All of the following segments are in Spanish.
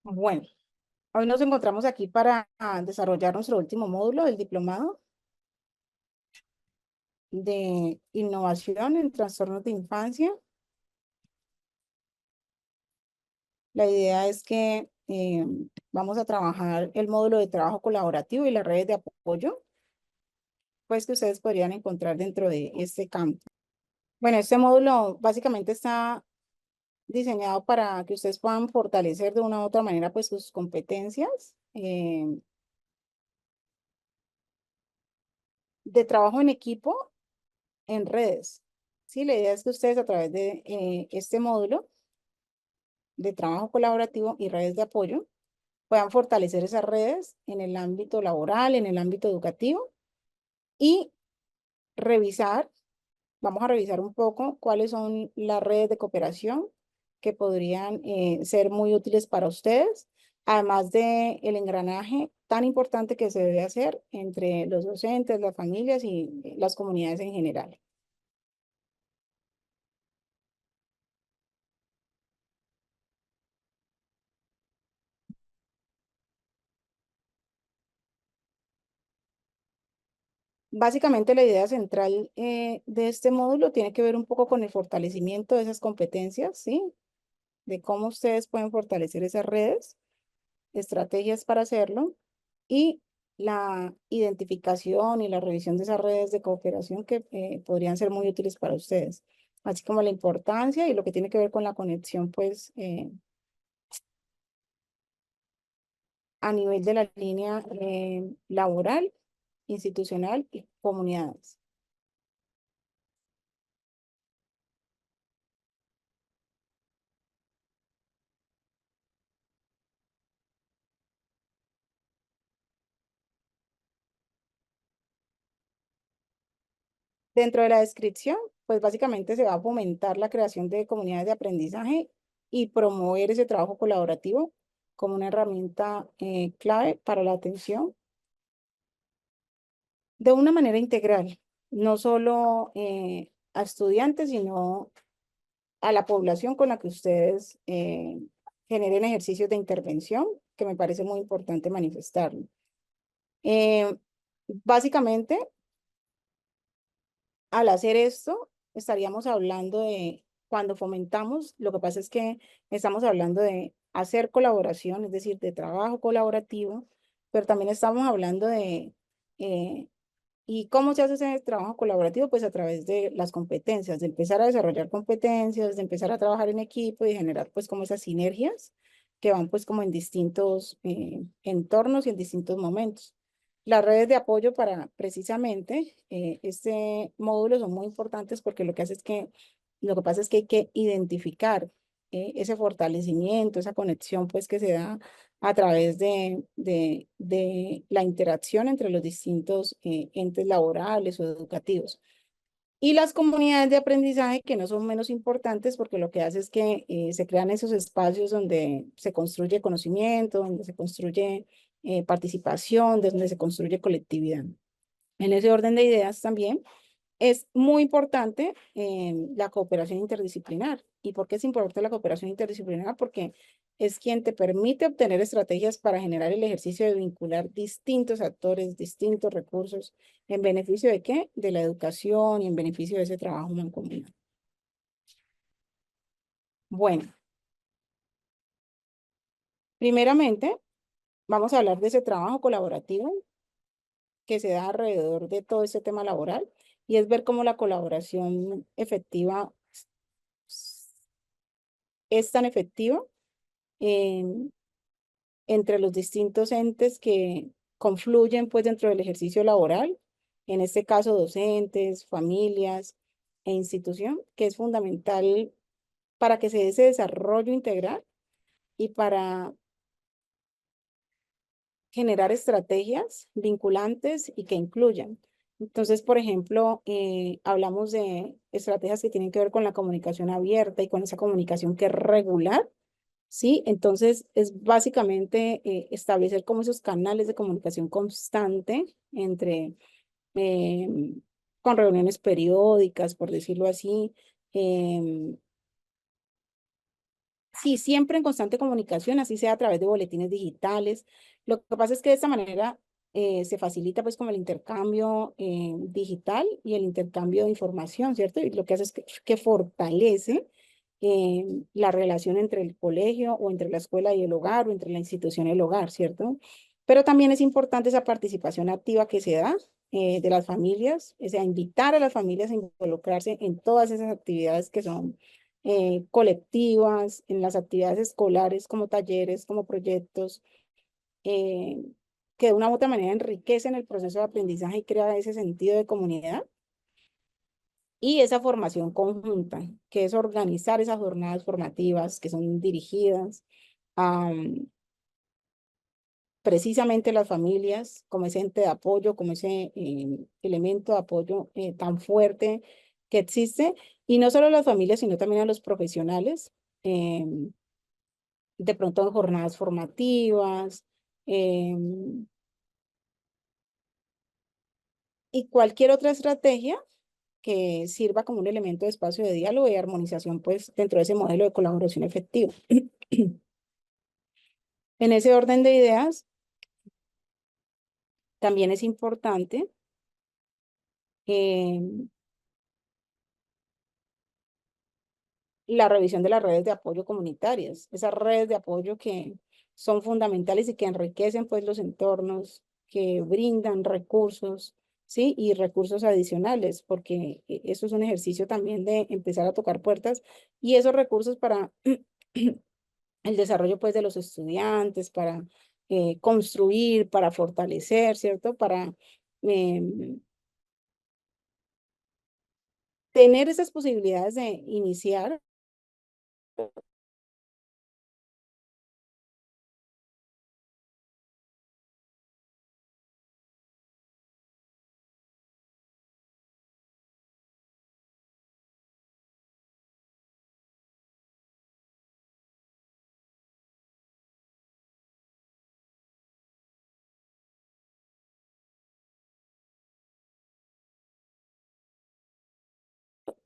Bueno, hoy nos encontramos aquí para desarrollar nuestro último módulo del diplomado de innovación en trastornos de infancia. La idea es que vamos a trabajar el módulo de trabajo colaborativo y las redes de apoyo, pues que ustedes podrían encontrar dentro de este campo. Bueno, este módulo básicamente está diseñado para que ustedes puedan fortalecer de una u otra manera pues sus competencias de trabajo en equipo en redes. Sí, la idea es que ustedes a través de este módulo de trabajo colaborativo y redes de apoyo puedan fortalecer esas redes en el ámbito laboral, en el ámbito educativo y revisar, vamos a revisar un poco cuáles son las redes de cooperación que podrían ser muy útiles para ustedes, además de el engranaje tan importante que se debe hacer entre los docentes, las familias y las comunidades en general. Básicamente la idea central de este módulo tiene que ver un poco con el fortalecimiento de esas competencias, ¿sí? De cómo ustedes pueden fortalecer esas redes, estrategias para hacerlo y la identificación y la revisión de esas redes de cooperación que podrían ser muy útiles para ustedes, así como la importancia y lo que tiene que ver con la conexión, pues, a nivel de la línea laboral, institucional y comunidades. Dentro de la descripción, pues básicamente se va a fomentar la creación de comunidades de aprendizaje y promover ese trabajo colaborativo como una herramienta clave para la atención de una manera integral, no solo a estudiantes, sino a la población con la que ustedes generen ejercicios de intervención, que me parece muy importante manifestarlo. Eh, Básicamente, al hacer esto, estaríamos hablando de, cuando fomentamos, lo que pasa es que estamos hablando de hacer colaboración, es decir, de trabajo colaborativo, pero también estamos hablando de, eh, ¿y cómo se hace ese trabajo colaborativo? Pues a través de las competencias, de empezar a desarrollar competencias, de empezar a trabajar en equipo y generar pues como esas sinergias que van pues como en distintos entornos y en distintos momentos. Las redes de apoyo para precisamente este módulo son muy importantes porque lo que hace es que, lo que pasa es que hay que identificar ese fortalecimiento, esa conexión pues que se da a través de la interacción entre los distintos entes laborales o educativos. Y las comunidades de aprendizaje que no son menos importantes porque lo que hace es que se crean esos espacios donde se construye conocimiento, donde se construye participación, donde se construye colectividad. En ese orden de ideas también es muy importante la cooperación interdisciplinar. ¿Y por qué es importante la cooperación interdisciplinar? Porque es quien te permite obtener estrategias para generar el ejercicio de vincular distintos actores, distintos recursos, ¿en beneficio de qué? De la educación y en beneficio de ese trabajo mancomunado. Bueno, primeramente vamos a hablar de ese trabajo colaborativo que se da alrededor de todo este tema laboral y es ver cómo la colaboración efectiva es tan efectiva en- entre los distintos entes que confluyen pues dentro del ejercicio laboral, en este caso docentes, familias e institución, que es fundamental para que se dé ese desarrollo integral y para generar estrategias vinculantes y que incluyan. Entonces, por ejemplo, hablamos de estrategias que tienen que ver con la comunicación abierta y con esa comunicación que es regular. Sí, entonces es básicamente establecer como esos canales de comunicación constante entre, em, con reuniones periódicas, por decirlo así, em, Sí, siempre en constante comunicación, así sea a través de boletines digitales. Lo que pasa es que de esta manera se facilita pues como el intercambio digital y el intercambio de información, ¿cierto? Y lo que hace es que fortalece la relación entre el colegio o entre la escuela y el hogar o entre la institución y el hogar, ¿cierto? Pero también es importante esa participación activa que se da de las familias, o sea, invitar a las familias a involucrarse en todas esas actividades que son colectivas, en las actividades escolares como talleres, como proyectos, eh, que de una u otra manera enriquecen el proceso de aprendizaje y crea ese sentido de comunidad y esa formación conjunta, que es organizar esas jornadas formativas que son dirigidas a precisamente las familias como ese ente de apoyo, como ese elemento de apoyo tan fuerte que existe, y no solo a las familias, sino también a los profesionales. em, de pronto en jornadas formativas, em, y cualquier otra estrategia que sirva como un elemento de espacio de diálogo y armonización, pues, dentro de ese modelo de colaboración efectiva. En ese orden de ideas, también es importante em, la revisión de las redes de apoyo comunitarias, esas redes de apoyo que son fundamentales y que enriquecen pues los entornos, que brindan recursos, ¿sí? Y recursos adicionales, porque eso es un ejercicio también de empezar a tocar puertas y esos recursos para el desarrollo pues de los estudiantes, para construir, para fortalecer, ¿cierto? Para em, tener esas posibilidades de iniciar.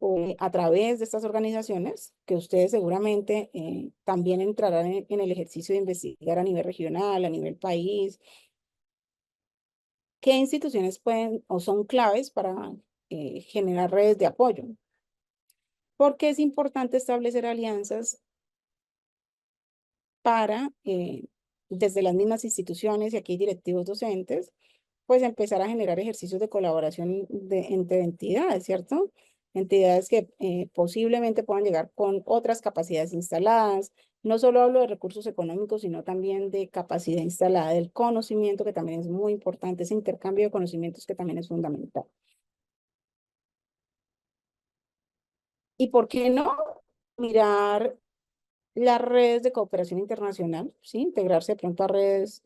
O a través de estas organizaciones, que ustedes seguramente también entrarán en el ejercicio de investigar a nivel regional, a nivel país, qué instituciones pueden o son claves para generar redes de apoyo. Porque es importante establecer alianzas para, desde las mismas instituciones, y aquí hay directivos docentes, pues empezar a generar ejercicios de colaboración entre entidades, ¿cierto? Entidades que posiblemente puedan llegar con otras capacidades instaladas. No solo hablo de recursos económicos, sino también de capacidad instalada, del conocimiento, que también es muy importante, ese intercambio de conocimientos que también es fundamental. ¿Y por qué no mirar las redes de cooperación internacional, ¿sí? Integrarse de pronto a redes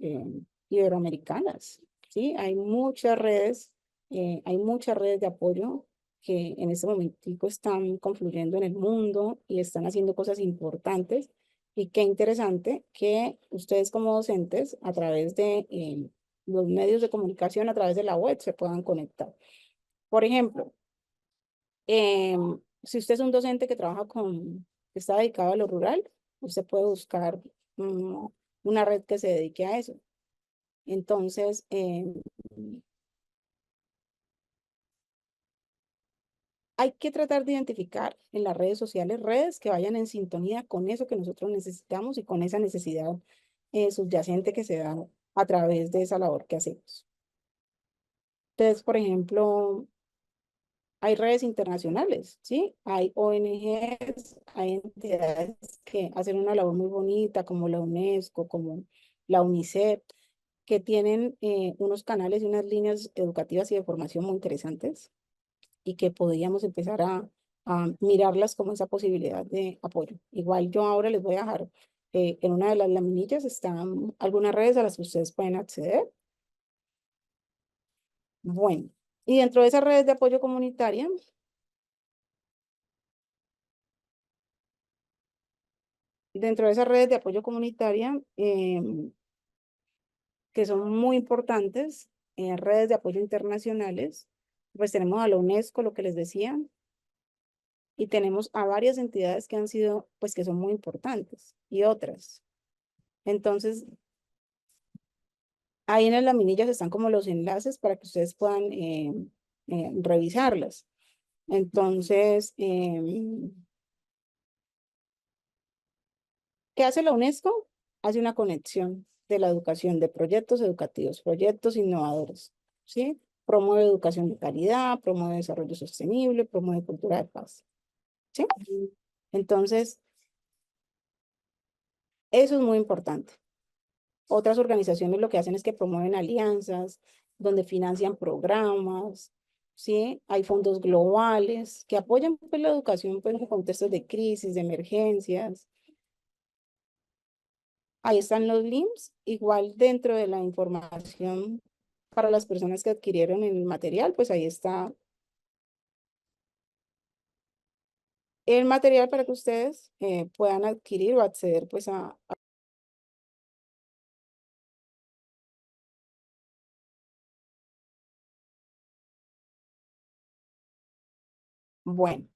iberoamericanas, ¿sí? Hay muchas redes de apoyo que en este momentico están confluyendo en el mundo y están haciendo cosas importantes. Y qué interesante que ustedes como docentes, a través de los medios de comunicación, a través de la web, se puedan conectar. Por ejemplo, si usted es un docente que está dedicado a lo rural, usted puede buscar mm, una red que se dedique a eso. Entonces, hay que tratar de identificar en las redes sociales redes que vayan en sintonía con eso que nosotros necesitamos y con esa necesidad subyacente que se da a través de esa labor que hacemos. Entonces, por ejemplo, hay redes internacionales, ¿sí? Hay ONGs, hay entidades que hacen una labor muy bonita, como la UNESCO, como la UNICEF, que tienen unos canales y unas líneas educativas y de formación muy interesantes y que podríamos empezar a mirarlas como esa posibilidad de apoyo. Igual yo ahora les voy a dejar, en una de las laminillas están algunas redes a las que ustedes pueden acceder. Bueno, y dentro de esas redes de apoyo comunitaria, dentro de esas redes de apoyo comunitaria, que son muy importantes, redes de apoyo internacionales, pues tenemos a la UNESCO, lo que les decía, y tenemos a varias entidades que han sido, pues que son muy importantes y otras. Entonces, ahí en las laminillas están como los enlaces para que ustedes puedan revisarlas. Entonces, ¿qué hace la UNESCO? Hace una conexión de la educación, de proyectos educativos, proyectos innovadores, ¿sí? Promueve educación de calidad, promueve desarrollo sostenible, promueve cultura de paz, ¿sí? Entonces, eso es muy importante. Otras organizaciones lo que hacen es que promueven alianzas, donde financian programas, ¿sí? Hay fondos globales que apoyan pues, la educación pues, en contextos de crisis, de emergencias. Ahí están los links, igual dentro de la información para las personas que adquirieron el material, pues ahí está el material para que ustedes puedan adquirir o acceder pues bueno.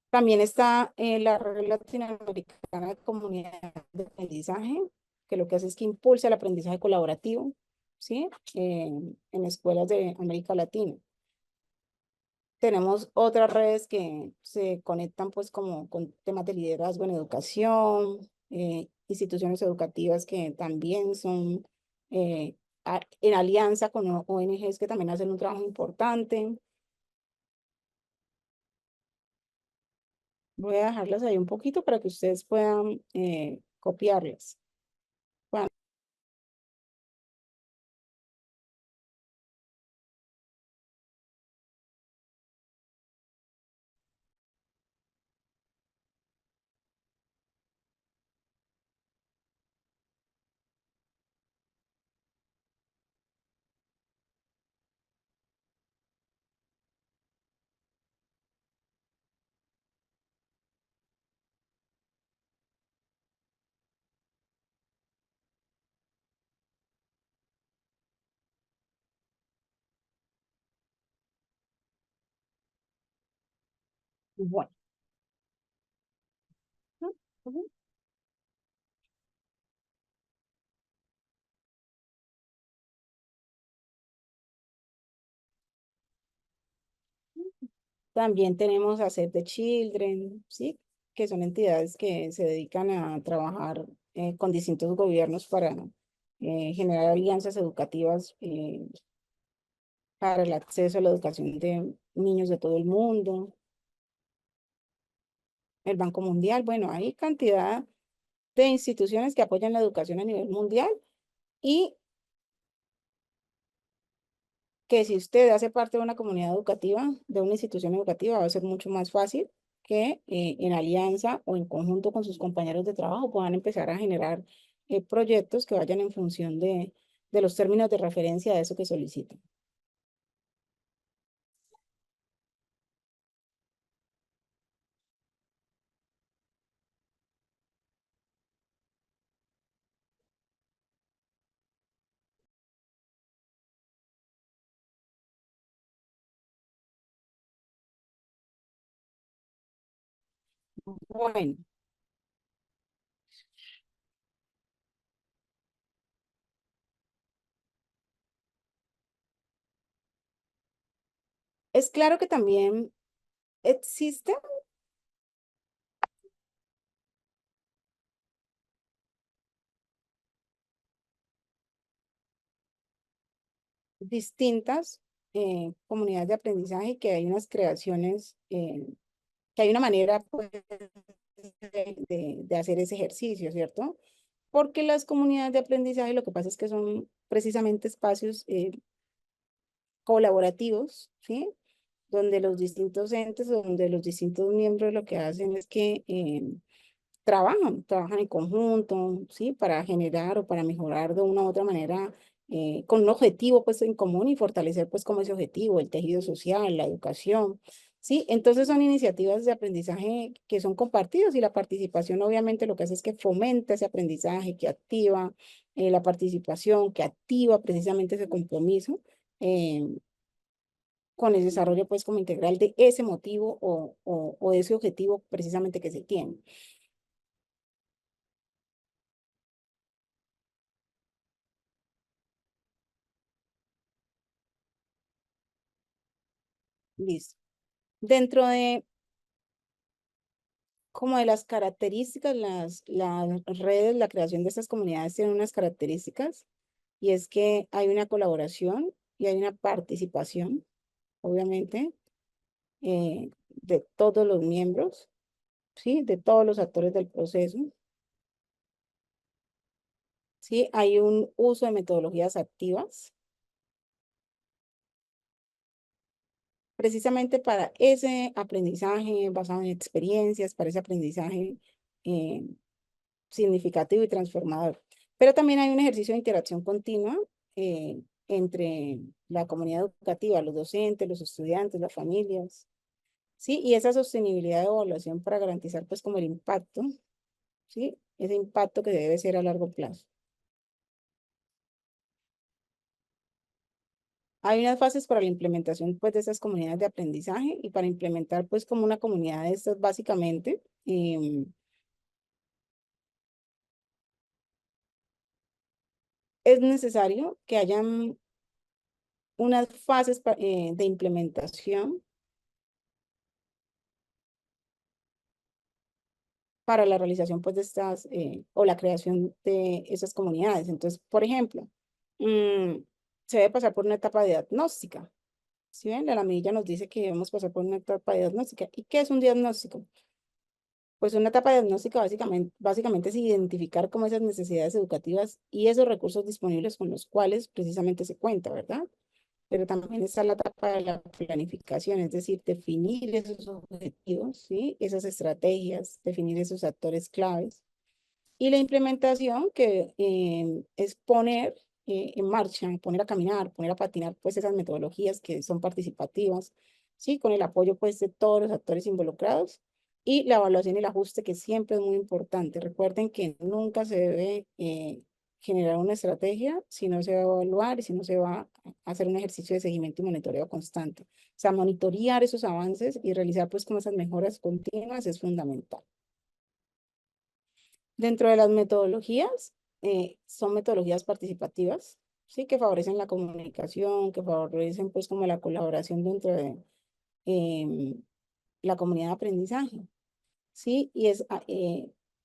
También está la Red Latinoamericana de Comunidad de Aprendizaje, que lo que hace es que impulsa el aprendizaje colaborativo, ¿sí? En escuelas de América Latina. Tenemos otras redes que se conectan pues como con temas de liderazgo en educación, instituciones educativas que también son en alianza con ONGs que también hacen un trabajo importante. Voy a dejarlas ahí un poquito para que ustedes puedan copiarlas. Bueno, ujú. También tenemos a Save the Children, ¿sí? Que son entidades que se dedican a trabajar con distintos gobiernos para generar alianzas educativas para el acceso a la educación de niños de todo el mundo. El Banco Mundial, bueno, hay cantidad de instituciones que apoyan la educación a nivel mundial y que si usted hace parte de una comunidad educativa, de una institución educativa, va a ser mucho más fácil que en alianza o en conjunto con sus compañeros de trabajo puedan empezar a generar proyectos que vayan en función de los términos de referencia de eso que solicitan. Bueno, es claro que también existen distintas comunidades de aprendizaje, que hay unas creaciones, que hay una manera pues, de hacer ese ejercicio, ¿cierto? Porque las comunidades de aprendizaje lo que pasa es que son precisamente espacios colaborativos, ¿sí? Donde los distintos entes, donde los distintos miembros lo que hacen es que trabajan en conjunto, ¿sí? Para generar o para mejorar de una u otra manera, con un objetivo pues en común y fortalecer pues como ese objetivo, el tejido social, la educación, ¿sí? Entonces son iniciativas de aprendizaje que son compartidas y la participación obviamente lo que hace es que fomenta ese aprendizaje, que activa la participación, que activa precisamente ese compromiso. con el desarrollo pues como integral de ese motivo o de ese objetivo precisamente que se tiene. Listo. Dentro de como de las características, las redes, la creación de estas comunidades tienen unas características y es que hay una colaboración y hay una participación, obviamente, de todos los miembros, ¿sí? De todos los actores del proceso, ¿sí? Hay un uso de metodologías activas, precisamente para ese aprendizaje basado en experiencias, para ese aprendizaje eh, significativo y transformador. Pero también hay un ejercicio de interacción continua entre la comunidad educativa, los docentes, los estudiantes, las familias, ¿sí? Y esa sostenibilidad de evaluación para garantizar pues como el impacto, ¿sí? Ese impacto que debe ser a largo plazo. Hay unas fases para la implementación pues de esas comunidades de aprendizaje y para implementar pues como una comunidad de estas básicamente es necesario que hayan unas fases de implementación para la realización pues de estas o la creación de esas comunidades. Entonces, por ejemplo, mm, se debe pasar por una etapa de diagnóstica. Si ven, la medilla nos dice que debemos pasar por una etapa de diagnóstica. ¿Y qué es un diagnóstico? Pues una etapa diagnóstica básicamente es identificar como esas necesidades educativas y esos recursos disponibles con los cuales precisamente se cuenta, ¿verdad? Pero también está la etapa de la planificación, es decir, definir esos objetivos, ¿sí? Esas estrategias, definir esos actores claves. Y la implementación que es poner en marcha, poner a caminar, poner a patinar, pues esas metodologías que son participativas, ¿sí? Con el apoyo pues de todos los actores involucrados y la evaluación y el ajuste que siempre es muy importante. Recuerden que nunca se debe generar una estrategia si no se va a evaluar y si no se va a hacer un ejercicio de seguimiento y monitoreo constante. O sea, monitorear esos avances y realizar pues como esas mejoras continuas es fundamental. Dentro de las metodologías, son metodologías participativas, ¿sí? Que favorecen la comunicación, que favorecen pues como la colaboración dentro de em, la comunidad de aprendizaje, ¿sí?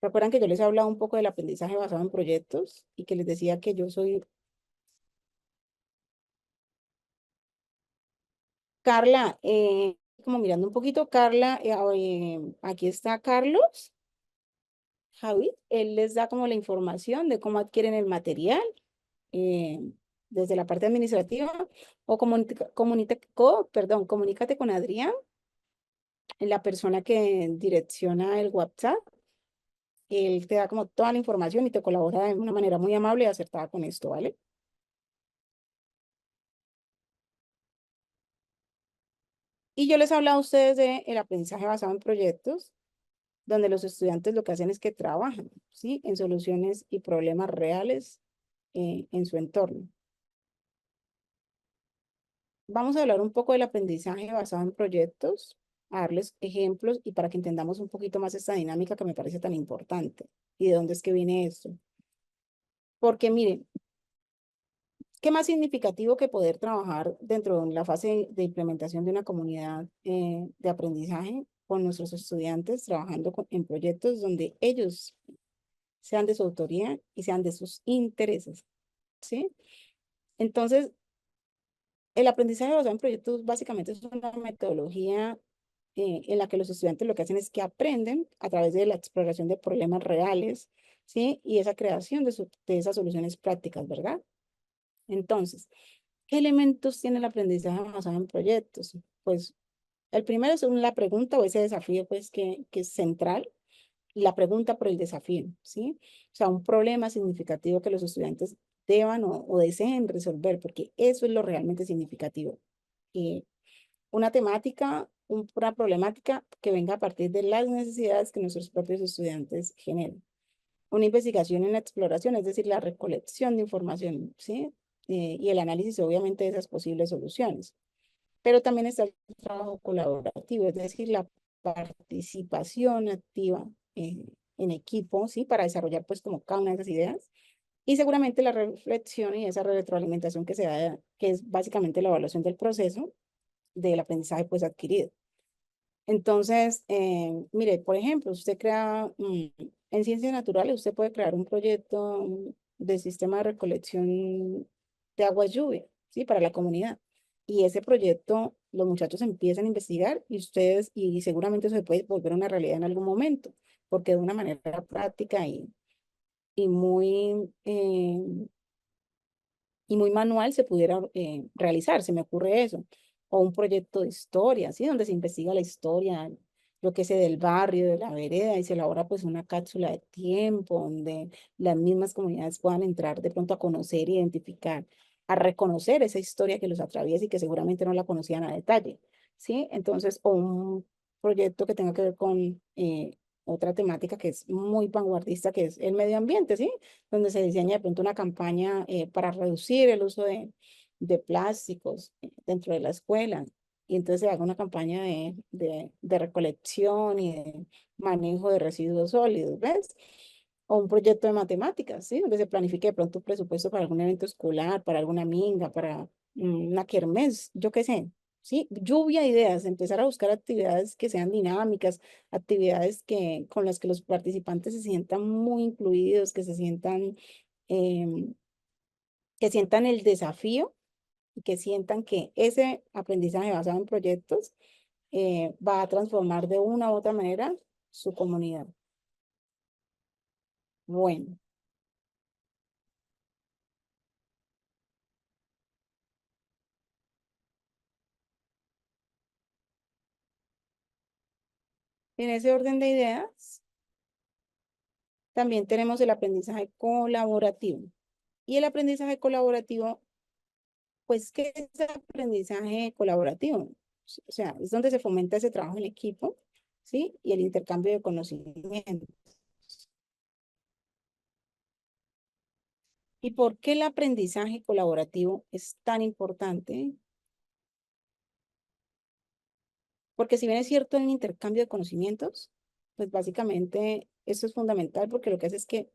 Recuerdan que yo les he hablado un poco del aprendizaje basado en proyectos y que les decía que yo soy Carla, como mirando un poquito, Carla, aquí está Carlos, Javi, él les da como la información de cómo adquieren el material eh, desde la parte administrativa o comunícate con Adrián, la persona que direcciona el WhatsApp. Él te da como toda la información y te colabora de una manera muy amable y acertada con esto, ¿vale? Y yo les he hablado a ustedes de el aprendizaje basado en proyectos, donde los estudiantes lo que hacen es que trabajan, ¿sí? En soluciones y problemas reales en su entorno. Vamos a hablar un poco del aprendizaje basado en proyectos, a darles ejemplos y para que entendamos un poquito más esta dinámica que me parece tan importante y de dónde es que viene esto. Porque miren, ¿qué más significativo que poder trabajar dentro de la fase de implementación de una comunidad de aprendizaje con nuestros estudiantes, trabajando en proyectos donde ellos sean de su autoría y sean de sus intereses, ¿sí? Entonces, el aprendizaje basado en proyectos básicamente es una metodología en la que los estudiantes lo que hacen es que aprenden a través de la exploración de problemas reales, ¿sí? Y esa creación de esas soluciones prácticas, ¿verdad? Entonces, ¿qué elementos tiene el aprendizaje basado en proyectos? Pues el primero es la pregunta o ese desafío, pues, que es central, la pregunta por el desafío, ¿sí? O sea, un problema significativo que los estudiantes deban o deseen resolver, porque eso es lo realmente significativo. Eh, una temática, una problemática que venga a partir de las necesidades que nuestros propios estudiantes generan. Una investigación en la exploración, es decir, la recolección de información, ¿sí? Y el análisis, obviamente, de esas posibles soluciones. pero también está el trabajo colaborativo, es decir, la participación activa en equipo, ¿sí? Para desarrollar pues como cada una de esas ideas. Y seguramente la reflexión y esa retroalimentación que se da, que es básicamente la evaluación del proceso del aprendizaje pues adquirido. Entonces, mire, por ejemplo, usted crea, en ciencias naturales, usted puede crear un proyecto de sistema de recolección de agua lluvia, ¿sí? Para la comunidad. Y ese proyecto, los muchachos empiezan a investigar y ustedes, y seguramente eso se puede volver una realidad en algún momento, porque de una manera práctica y muy manual se pudiera realizar, se me ocurre eso. O un proyecto de historia, ¿sí? Donde se investiga la historia, lo que sé del barrio, de la vereda, y se elabora pues una cápsula de tiempo donde las mismas comunidades puedan entrar de pronto a conocer, identificar, a reconocer esa historia que los atraviesa y que seguramente no la conocían a detalle, ¿sí? Entonces, o un proyecto que tenga que ver con otra temática que es muy vanguardista, que es el medio ambiente, ¿sí? Donde se diseña de pronto una campaña para reducir el uso de plásticos dentro de la escuela. Y entonces se haga una campaña de recolección y de manejo de residuos sólidos, ¿ves? O un proyecto de matemáticas, ¿sí? Donde se planifique de pronto un presupuesto para algún evento escolar, para alguna minga, para una kermés, yo qué sé. Sí, lluvia de ideas, empezar a buscar actividades que sean dinámicas, actividades con las que los participantes se sientan muy incluidos, em, que sientan el desafío y que sientan que ese aprendizaje basado en proyectos va a transformar de una u otra manera su comunidad. Bueno, en ese orden de ideas, también tenemos el aprendizaje colaborativo. Y el aprendizaje colaborativo, pues, ¿qué es el aprendizaje colaborativo? O sea, es donde se fomenta ese trabajo en equipo, ¿sí? Y el intercambio de conocimiento. ¿Y por qué el aprendizaje colaborativo es tan importante? Porque si bien es cierto en el intercambio de conocimientos, pues básicamente eso es fundamental porque lo que hace es que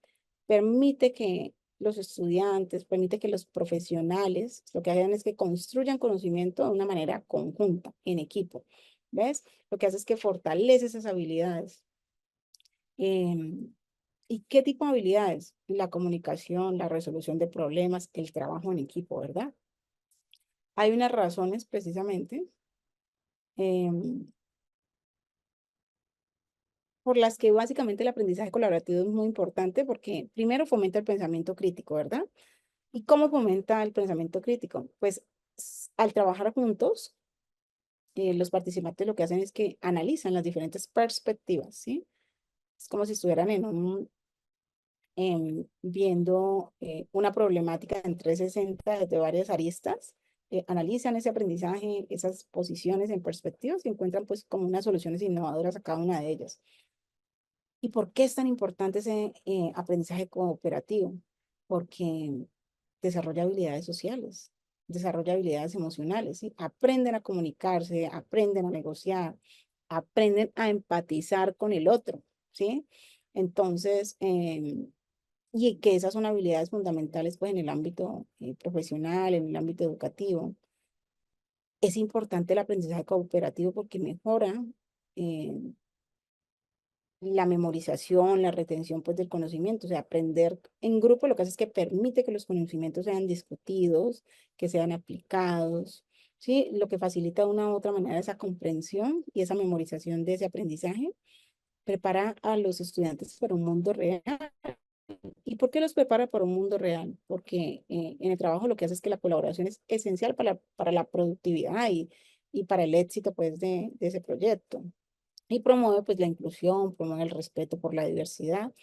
permite que los estudiantes, permite que los profesionales, lo que hagan es que construyan conocimiento de una manera conjunta, en equipo. ¿Ves? Lo que hace es que fortalece esas habilidades. Em, ¿Y qué tipo de habilidades? La comunicación, la resolución de problemas, el trabajo en equipo, ¿verdad? Hay unas razones precisamente em, por las que básicamente el aprendizaje colaborativo es muy importante porque primero fomenta el pensamiento crítico, ¿verdad? ¿Y cómo fomenta el pensamiento crítico? Pues al trabajar juntos, los participantes lo que hacen es que analizan las diferentes perspectivas, ¿sí? Es como si estuvieran viendo una problemática en 360 desde varias aristas, analizan ese aprendizaje, esas posiciones en perspectivas y encuentran pues como unas soluciones innovadoras a cada una de ellas. ¿Y por qué es tan importante ese aprendizaje cooperativo? Porque desarrolla habilidades sociales, desarrolla habilidades emocionales, ¿sí? Aprenden a comunicarse, aprenden a negociar, aprenden a empatizar con el otro, ¿sí? Entonces, y que esas son habilidades fundamentales pues en el ámbito profesional, en el ámbito educativo. Es importante el aprendizaje cooperativo porque mejora eh, la memorización, la retención pues del conocimiento, o sea, aprender en grupo lo que hace es que permite que los conocimientos sean discutidos, que sean aplicados, ¿sí? Lo que facilita de una u otra manera esa comprensión y esa memorización de ese aprendizaje, prepara a los estudiantes para un mundo real. ¿Y por qué los prepara para un mundo real? Porque en el trabajo lo que hace es que la colaboración es esencial para la productividad y para el éxito pues de ese proyecto y promueve pues la inclusión, promueve el respeto por la diversidad.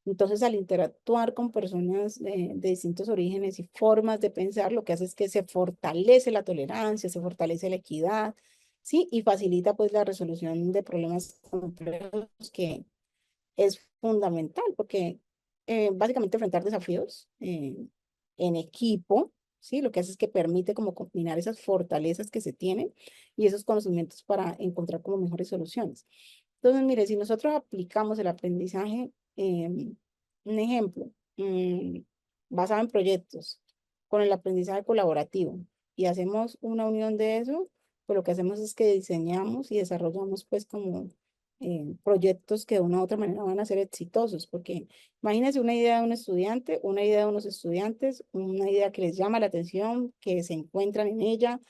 Entonces, al interactuar con personas de distintos orígenes y formas de pensar, lo que hace es que se fortalece la tolerancia, se fortalece la equidad, ¿sí? Y facilita pues la resolución de problemas complejos que es fundamental porque básicamente enfrentar desafíos en equipo ¿sí? Lo que hace es que permite como combinar esas fortalezas que se tienen y esos conocimientos para encontrar como mejores soluciones. Entonces, mire, si nosotros aplicamos el aprendizaje, un ejemplo, basado en proyectos, con el aprendizaje colaborativo, y hacemos una unión de eso, pues lo que hacemos es que diseñamos y desarrollamos pues como proyectos que de una u otra manera van a ser exitosos, porque imagínense una idea de un estudiante, una idea de unos estudiantes, una idea que les llama la atención, que se encuentran en ella,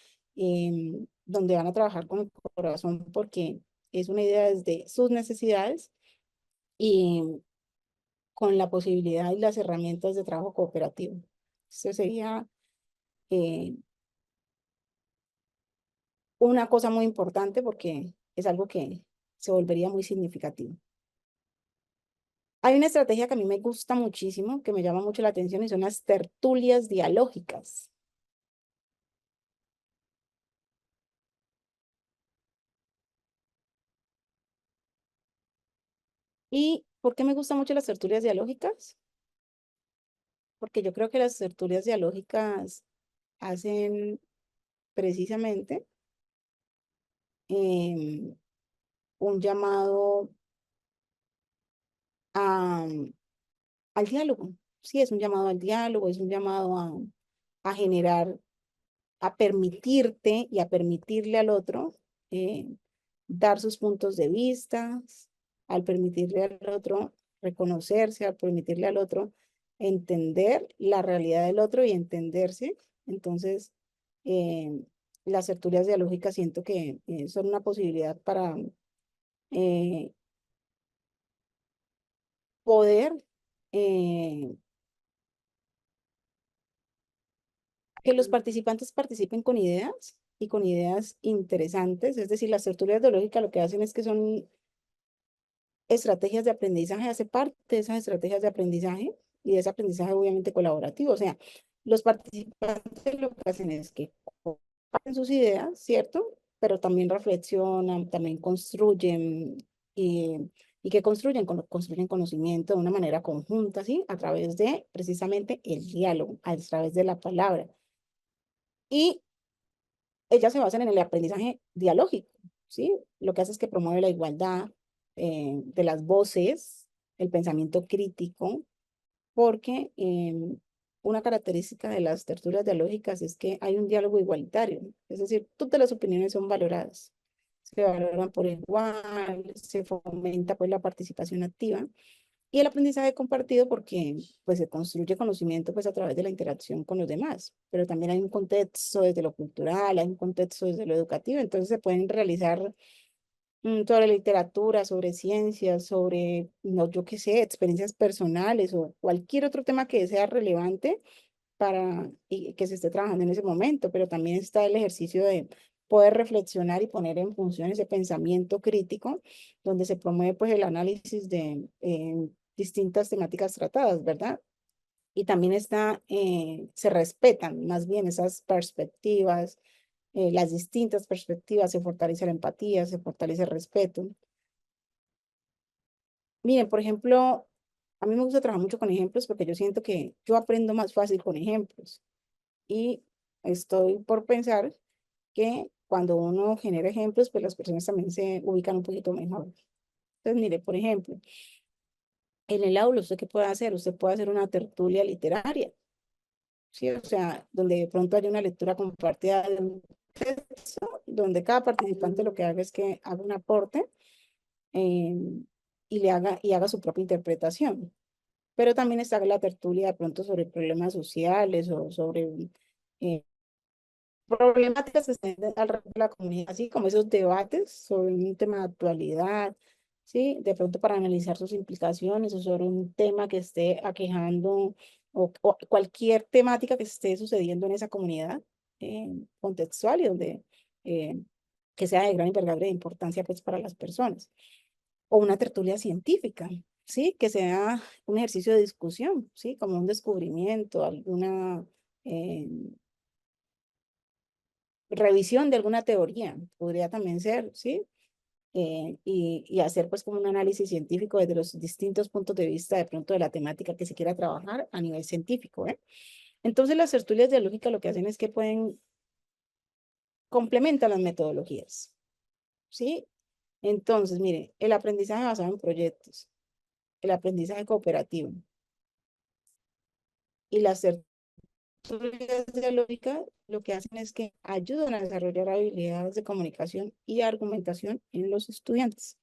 donde van a trabajar con el corazón, porque es una idea desde sus necesidades y con la posibilidad y las herramientas de trabajo cooperativo. Eso sería eh, una cosa muy importante porque es algo que se volvería muy significativo. Hay una estrategia que a mí me gusta muchísimo, que me llama mucho la atención y son las tertulias dialógicas. ¿Y por qué me gustan mucho las tertulias dialógicas? Porque yo creo que las tertulias dialógicas hacen precisamente em, un llamado a, al diálogo. Sí, es un llamado al diálogo, es un llamado a generar, a permitirte y a permitirle al otro eh, dar sus puntos de vista, al permitirle al otro reconocerse, al permitirle al otro entender la realidad del otro y entenderse. Entonces, eh, las tertulias dialógicas siento que son una posibilidad para eh, poder eh, que los participantes participen con ideas y con ideas interesantes. Es decir, las tertulias ideológicas lo que hacen es que son estrategias de aprendizaje, hace parte de esas estrategias de aprendizaje y de ese aprendizaje obviamente colaborativo. O sea, los participantes lo que hacen es que comparten sus ideas, ¿cierto? Pero también reflexionan, también construyen y que construyen, construyen conocimiento de una manera conjunta, ¿sí? A través de precisamente el diálogo, a través de la palabra. Y ellas se basan en el aprendizaje dialógico, ¿sí? Lo que hace es que promueve la igualdad de las voces, el pensamiento crítico, porque una característica de las tertulias dialógicas es que hay un diálogo igualitario, es decir, todas las opiniones son valoradas, se valoran por igual, se fomenta pues la participación activa y el aprendizaje compartido porque pues se construye conocimiento pues a través de la interacción con los demás, pero también hay un contexto desde lo cultural, hay un contexto desde lo educativo, entonces se pueden realizar sobre literatura, sobre ciencias, sobre, no, yo qué sé, experiencias personales o cualquier otro tema que sea relevante para y que se esté trabajando en ese momento, pero también está el ejercicio de poder reflexionar y poner en función ese pensamiento crítico, donde se promueve pues el análisis de distintas temáticas tratadas, ¿verdad? Y también está, se respetan más bien esas perspectivas, las distintas perspectivas, se fortalece la empatía, se fortalece el respeto. Miren, por ejemplo, a mí me gusta trabajar mucho con ejemplos porque yo siento que yo aprendo más fácil con ejemplos. Y estoy por pensar que cuando uno genera ejemplos, pues las personas también se ubican un poquito mejor. Entonces, mire, por ejemplo, en el aula, ¿usted qué puede hacer? Usted puede hacer una tertulia literaria, ¿sí? O sea, donde de pronto haya una lectura compartida de un texto, donde cada participante lo que haga es que haga un aporte eh, y haga su propia interpretación. Pero también está la tertulia de pronto sobre problemas sociales o sobre eh, problemáticas que estén alrededor de la comunidad, así como esos debates sobre un tema de actualidad, ¿sí? De pronto para analizar sus implicaciones o sobre un tema que esté aquejando o cualquier temática que esté sucediendo en esa comunidad contextual y donde eh, que sea de gran envergadura e importancia pues para las personas. O una tertulia científica, ¿sí? Que sea un ejercicio de discusión, ¿sí? Como un descubrimiento, alguna eh, revisión de alguna teoría, podría también ser, ¿sí? Y hacer pues como un análisis científico desde los distintos puntos de vista de pronto de la temática que se quiera trabajar a nivel científico, ¿eh? Entonces las tertulias dialógicas lo que hacen es que pueden complementar las metodologías, ¿sí? Entonces, mire, el aprendizaje basado en proyectos, el aprendizaje cooperativo y las tertulias dialógicas lo que hacen es que ayudan a desarrollar habilidades de comunicación y argumentación en los estudiantes.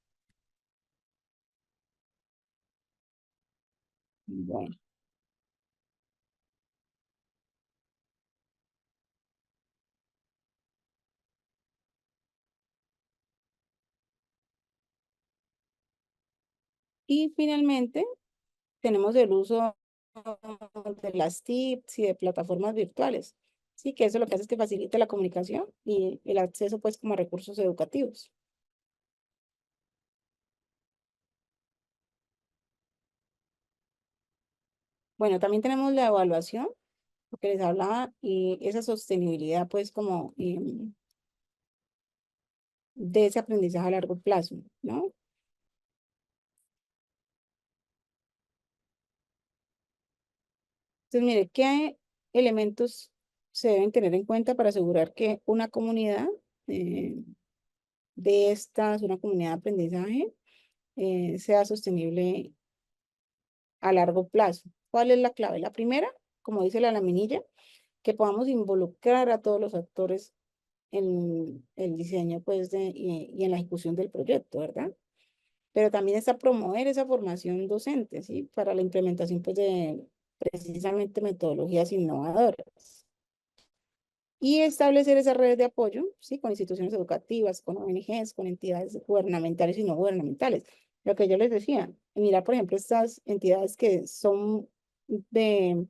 Bueno, y finalmente tenemos el uso de las TICs y de plataformas virtuales. Sí, que eso lo que hace es que facilite la comunicación y el acceso pues como a recursos educativos. Bueno, también tenemos la evaluación, lo que les hablaba, y esa sostenibilidad pues como de ese aprendizaje a largo plazo, ¿no? Entonces, mire, ¿qué elementos se deben tener en cuenta para asegurar que una comunidad eh, de estas, una comunidad de aprendizaje, sea sostenible a largo plazo? ¿Cuál es la clave? La primera, como dice la laminilla, que podamos involucrar a todos los actores en el diseño pues, y en la ejecución del proyecto, ¿verdad? Pero también está promover esa formación docente, ¿sí? Para la implementación pues, de precisamente metodologías innovadoras. Y establecer esas redes de apoyo, ¿sí? Con instituciones educativas, con ONGs, con entidades gubernamentales y no gubernamentales. Lo que yo les decía, mira, por ejemplo, estas entidades que son de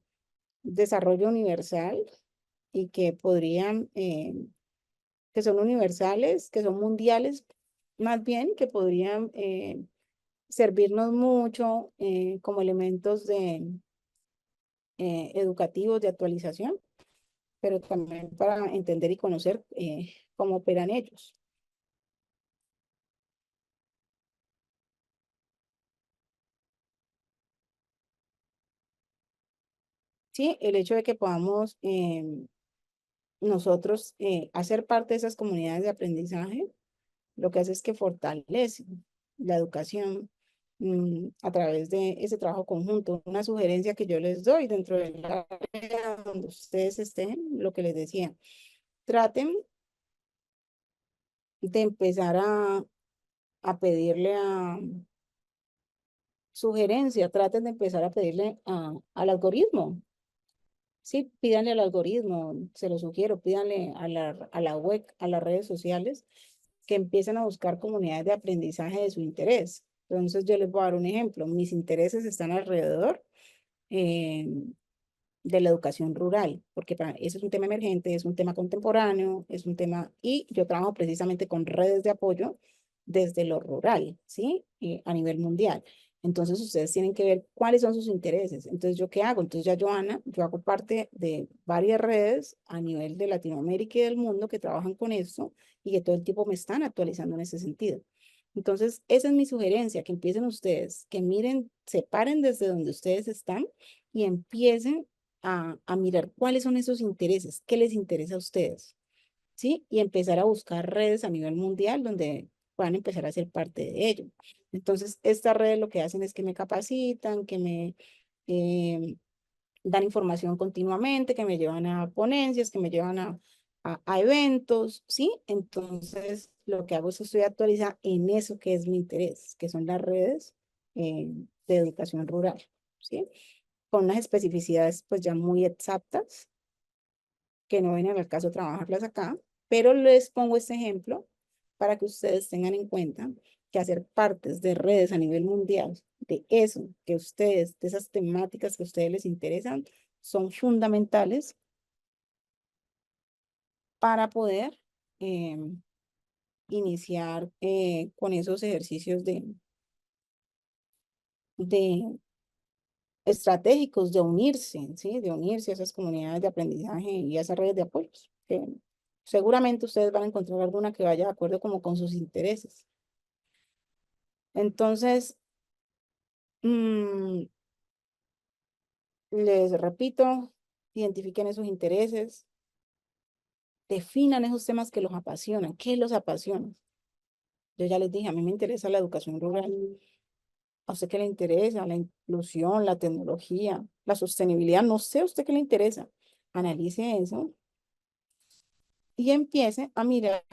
desarrollo universal y que podrían, que son universales, que son mundiales, más bien, que podrían servirnos mucho como elementos de, educativos de actualización, pero también para entender y conocer cómo operan ellos. Sí, el hecho de que podamos nosotros hacer parte de esas comunidades de aprendizaje, lo que hace es que fortalece la educación a través de ese trabajo conjunto. Una sugerencia que yo les doy dentro del área donde ustedes estén, lo que les decía, traten de empezar a pedirle a sugerencia, traten de empezar a pedirle al algoritmo. Sí, pídanle al algoritmo, se lo sugiero, pídanle a la web, a las redes sociales, que empiecen a buscar comunidades de aprendizaje de su interés. Entonces, yo les voy a dar un ejemplo. Mis intereses están alrededor eh, de la educación rural, porque para, eso es un tema emergente, es un tema contemporáneo, es un tema, y yo trabajo precisamente con redes de apoyo desde lo rural, ¿sí? A nivel mundial. Entonces, ustedes tienen que ver cuáles son sus intereses. Entonces, ¿yo qué hago? Entonces, ya Joana, yo hago parte de varias redes a nivel de Latinoamérica y del mundo que trabajan con esto y que todo el tiempo me están actualizando en ese sentido. Entonces, esa es mi sugerencia, que empiecen ustedes, que miren, se paren desde donde ustedes están y empiecen a mirar cuáles son esos intereses, qué les interesa a ustedes, ¿sí? Y empezar a buscar redes a nivel mundial donde puedan empezar a ser parte de ello. Entonces, estas redes lo que hacen es que me capacitan, que me eh, dan información continuamente, que me llevan a ponencias, que me llevan a eventos, ¿sí? Entonces, lo que hago es que estoy actualizada en eso que es mi interés, que son las redes de educación rural, ¿sí? Con unas especificidades pues ya muy exactas, que no vienen al caso trabajarlas acá, pero les pongo este ejemplo para que ustedes tengan en cuenta que hacer partes de redes a nivel mundial, de eso que ustedes, de esas temáticas que a ustedes les interesan, son fundamentales para poder eh, iniciar con esos ejercicios de estratégicos de unirse, ¿sí? De unirse a esas comunidades de aprendizaje y a esas redes de apoyos, que seguramente ustedes van a encontrar alguna que vaya de acuerdo como con sus intereses. Entonces, mm, les repito, identifiquen esos intereses, definan esos temas que los apasionan. ¿Qué los apasiona? Yo ya les dije, a mí me interesa la educación rural. ¿A usted qué le interesa? La inclusión, la tecnología, la sostenibilidad. No sé a usted qué le interesa. Analice eso y empiece a mirar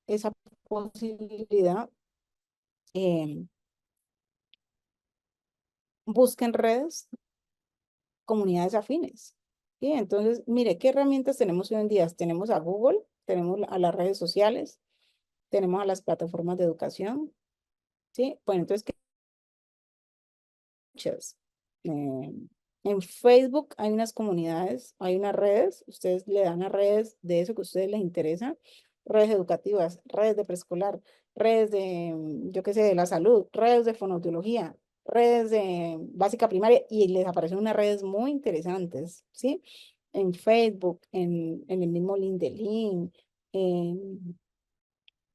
esa posibilidad. eh, Busquen redes, comunidades afines. ¿Sí? Entonces, mire, ¿qué herramientas tenemos hoy en día? Tenemos a Google, tenemos a las redes sociales, tenemos a las plataformas de educación. ¿Sí? Bueno, entonces, ¿qué muchas? En Facebook hay unas comunidades, hay unas redes, ustedes le dan a redes de eso que a ustedes les interesa, redes educativas, redes de preescolar, redes de, yo qué sé, de la salud, redes de fonoaudiología, redes de básica primaria, y les aparecen unas redes muy interesantes, ¿sí? En Facebook, en el mismo LinkedIn,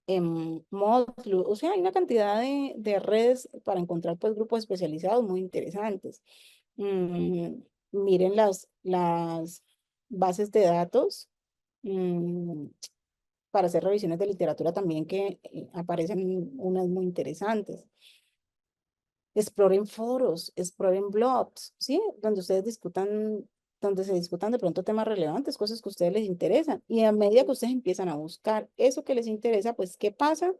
en Modlu, o sea, hay una cantidad de redes para encontrar pues grupos especializados muy interesantes. Mm, Miren las bases de datos mm, para hacer revisiones de literatura también que aparecen unas muy interesantes. Exploren foros, exploren blogs, ¿sí? Donde ustedes discutan, donde se discutan de pronto temas relevantes, cosas que a ustedes les interesan. Y a medida que ustedes empiezan a buscar eso que les interesa, pues, ¿qué pasa?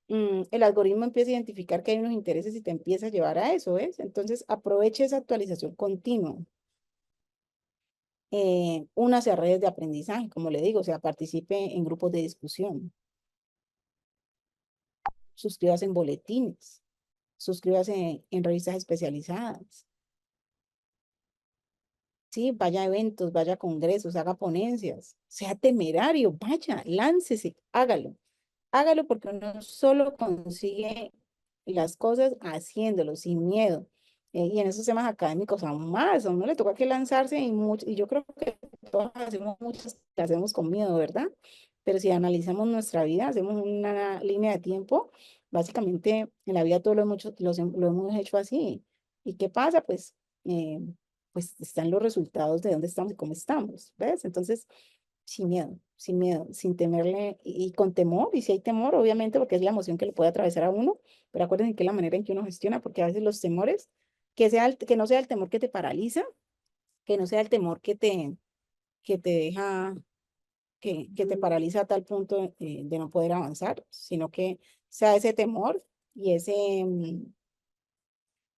El algoritmo empieza a identificar que hay unos intereses y te empieza a llevar a eso, ¿ves? Entonces, aproveche esa actualización continua. Únase a redes de aprendizaje, como le digo, o sea, participe en grupos de discusión, suscríbase en boletines, suscríbase en revistas especializadas, sí, vaya a eventos, vaya a congresos, haga ponencias, sea temerario, vaya, láncese, hágalo. Hágalo porque uno solo consigue las cosas haciéndolo, sin miedo. Y en esos temas académicos aún más, a uno le toca que lanzarse y yo creo que todos hacemos muchas que hacemos con miedo, ¿verdad? Pero si analizamos nuestra vida, hacemos una línea de tiempo, básicamente en la vida todo lo hemos hecho así. ¿Y qué pasa? Pues están los resultados de dónde estamos y cómo estamos, ¿ves? Entonces, sin miedo, sin temerle y con temor, y si hay temor, obviamente, porque es la emoción que le puede atravesar a uno, pero acuérdense que es la manera en que uno gestiona, porque a veces los temores, que no sea el temor que te paraliza, que no sea el temor que te deja, que te paraliza a tal punto de no poder avanzar, sino que sea ese temor y ese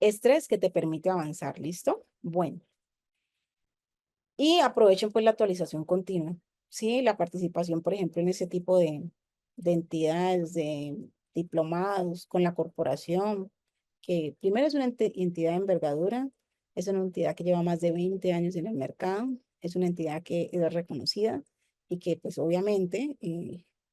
estrés que te permite avanzar, ¿listo? Bueno. Y aprovechen pues la actualización continua, ¿sí? La participación, por ejemplo, en ese tipo de entidades, de diplomados con la corporación, que primero es una entidad de envergadura, es una entidad que lleva más de 20 años en el mercado, es una entidad que es reconocida y que pues obviamente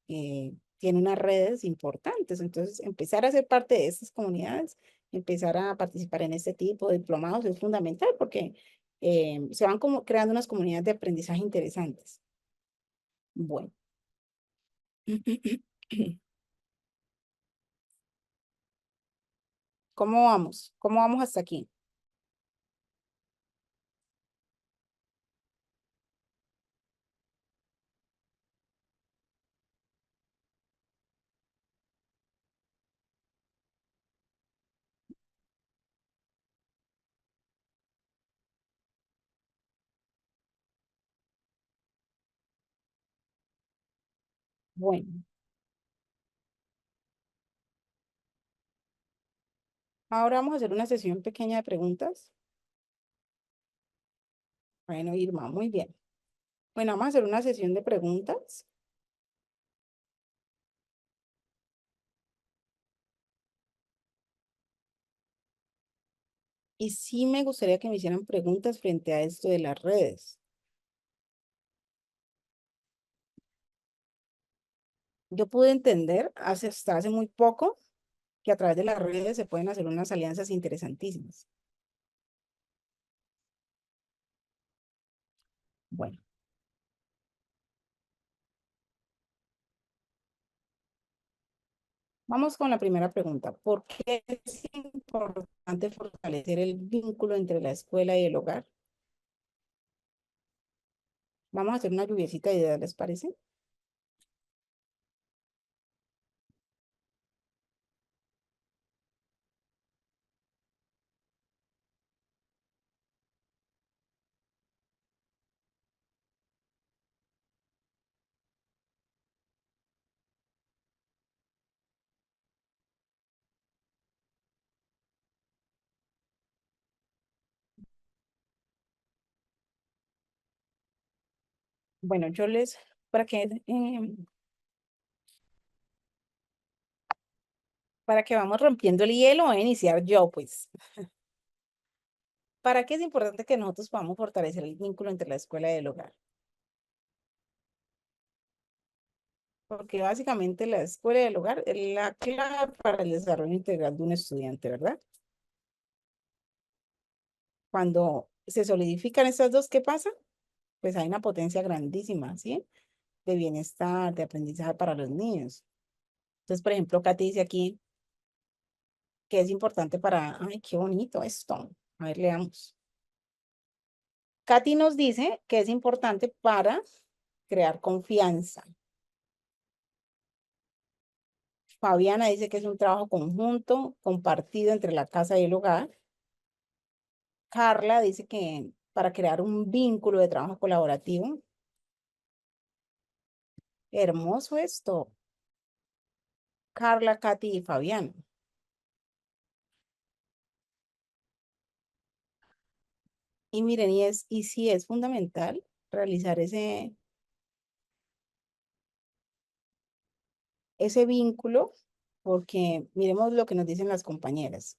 tiene unas redes importantes. Entonces, empezar a ser parte de estas comunidades, empezar a participar en este tipo de diplomados es fundamental porque se van como creando unas comunidades de aprendizaje interesantes. Bueno, ¿cómo vamos? ¿Cómo vamos hasta aquí? Bueno, ahora vamos a hacer una sesión pequeña de preguntas. Bueno, Irma, muy bien. Bueno, vamos a hacer una sesión de preguntas. Y sí me gustaría que me hicieran preguntas frente a esto de las redes. Yo pude entender hasta hace muy poco que a través de las redes se pueden hacer unas alianzas interesantísimas. Bueno, vamos con la primera pregunta. ¿Por qué es importante fortalecer el vínculo entre la escuela y el hogar? Vamos a hacer una lluviecita de ideas, ¿les parece? Bueno, para que vamos rompiendo el hielo, voy a iniciar yo, pues. ¿Para qué es importante que nosotros podamos fortalecer el vínculo entre la escuela y el hogar? Porque básicamente la escuela y el hogar es la clave para el desarrollo integral de un estudiante, ¿verdad? Cuando se solidifican estas dos, ¿qué pasa? Pues hay una potencia grandísima, ¿sí? De bienestar, de aprendizaje para los niños. Entonces, por ejemplo, Katy dice aquí que es importante para, ay, qué bonito esto. A ver, leamos. Katy nos dice que es importante para crear confianza. Fabiana dice que es un trabajo conjunto, compartido entre la casa y el hogar. Carla dice que para crear un vínculo de trabajo colaborativo. Hermoso esto. Carla, Katy y Fabiana. Y miren, y sí es fundamental realizar ese vínculo, porque miremos lo que nos dicen las compañeras,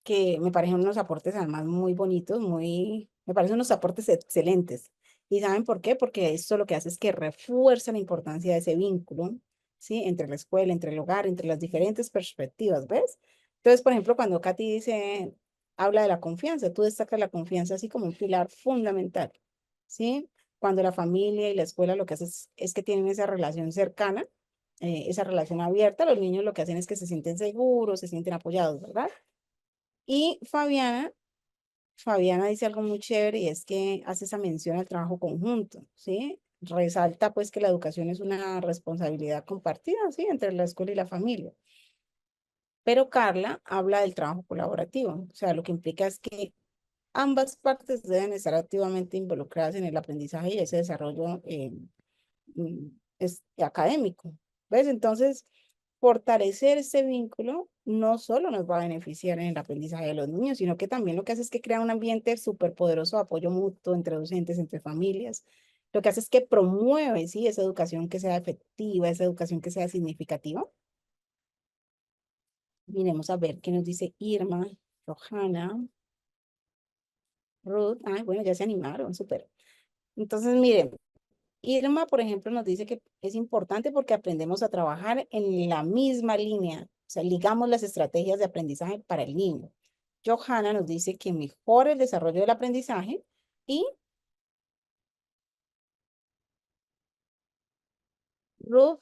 que me parecen unos aportes además muy bonitos, me parecen unos aportes excelentes. ¿Y saben por qué? Porque esto lo que hace es que refuerza la importancia de ese vínculo, ¿sí? Entre la escuela, entre el hogar, entre las diferentes perspectivas, ¿ves? Entonces, por ejemplo, cuando Katy dice, habla de la confianza, tú destacas la confianza así como un pilar fundamental, ¿sí? Cuando la familia y la escuela lo que hacen es que tienen esa relación cercana, esa relación abierta, los niños lo que hacen es que se sienten seguros, se sienten apoyados, ¿verdad? Y Fabiana dice algo muy chévere y es que hace esa mención al trabajo conjunto, ¿sí? Resalta pues que la educación es una responsabilidad compartida, ¿sí? Entre la escuela y la familia. Pero Carla habla del trabajo colaborativo, o sea, lo que implica es que ambas partes deben estar activamente involucradas en el aprendizaje y ese desarrollo académico. ¿Ves? Entonces, fortalecer este vínculo no solo nos va a beneficiar en el aprendizaje de los niños, sino que también lo que hace es que crea un ambiente súper poderoso de apoyo mutuo entre docentes, entre familias. Lo que hace es que promueve, ¿sí? Esa educación que sea efectiva, esa educación que sea significativa. Miremos a ver qué nos dice Irma, Johanna, Ruth. Ay, bueno, ya se animaron, súper. Entonces, miren, Irma, por ejemplo, nos dice que es importante porque aprendemos a trabajar en la misma línea, o sea, ligamos las estrategias de aprendizaje para el niño. Johanna nos dice que mejora el desarrollo del aprendizaje y Ruth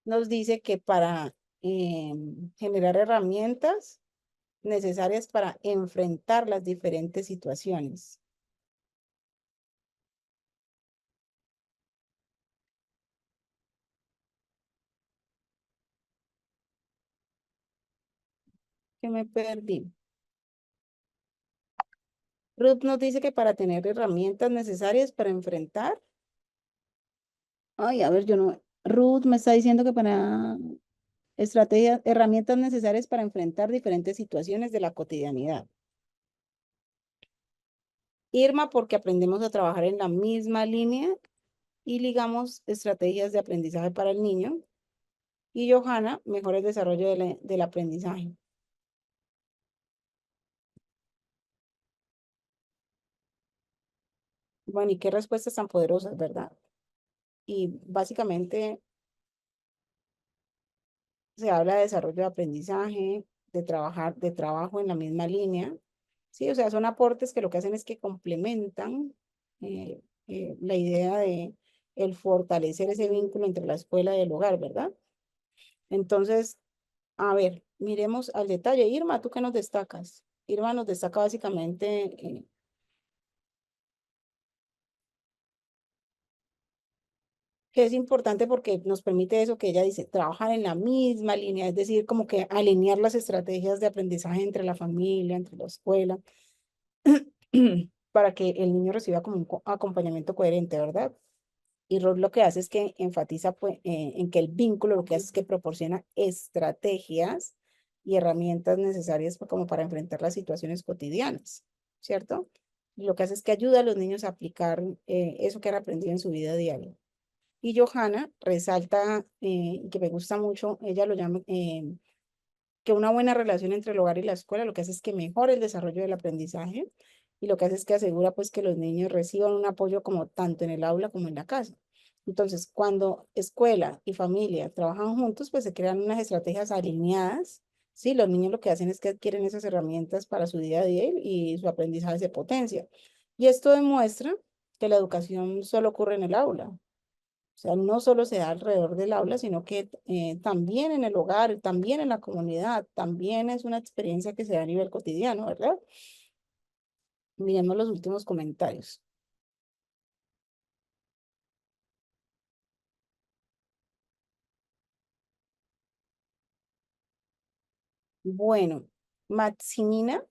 nos dice que para generar herramientas necesarias para enfrentar las diferentes situaciones. Que me perdí. Ruth nos dice que para tener herramientas necesarias para enfrentar. Ay, a ver, yo no. Ruth me está diciendo que para estrategias, herramientas necesarias para enfrentar diferentes situaciones de la cotidianidad. Irma, porque aprendemos a trabajar en la misma línea y ligamos estrategias de aprendizaje para el niño. Y Johanna, mejor el desarrollo del aprendizaje. Bueno, y qué respuestas tan poderosas, ¿verdad? Y básicamente se habla de desarrollo de aprendizaje, de trabajo en la misma línea. Sí, o sea, son aportes que lo que hacen es que complementan eh, la idea de el fortalecer ese vínculo entre la escuela y el hogar, ¿verdad? Entonces, a ver, miremos al detalle. Irma, ¿tú qué nos destacas? Irma nos destaca básicamente que es importante porque nos permite eso que ella dice, trabajar en la misma línea, es decir, como que alinear las estrategias de aprendizaje entre la familia, entre la escuela, para que el niño reciba como un acompañamiento coherente, ¿verdad? Y Ross lo que hace es que enfatiza pues, en que el vínculo lo que hace es que proporciona estrategias y herramientas necesarias como para enfrentar las situaciones cotidianas, ¿cierto? Y lo que hace es que ayuda a los niños a aplicar eso que han aprendido en su vida diaria. Y Johanna resalta, que me gusta mucho, ella lo llama que una buena relación entre el hogar y la escuela lo que hace es que mejore el desarrollo del aprendizaje y lo que hace es que asegura pues que los niños reciban un apoyo como tanto en el aula como en la casa. Entonces, cuando escuela y familia trabajan juntos, pues se crean unas estrategias alineadas. Sí, los niños lo que hacen es que adquieren esas herramientas para su día a día y su aprendizaje se potencia. Y esto demuestra que la educación solo ocurre en el aula, o sea, no solo se da alrededor del aula, sino que también en el hogar, también en la comunidad, también es una experiencia que se da a nivel cotidiano, ¿verdad? Miremos los últimos comentarios. Bueno, Maximina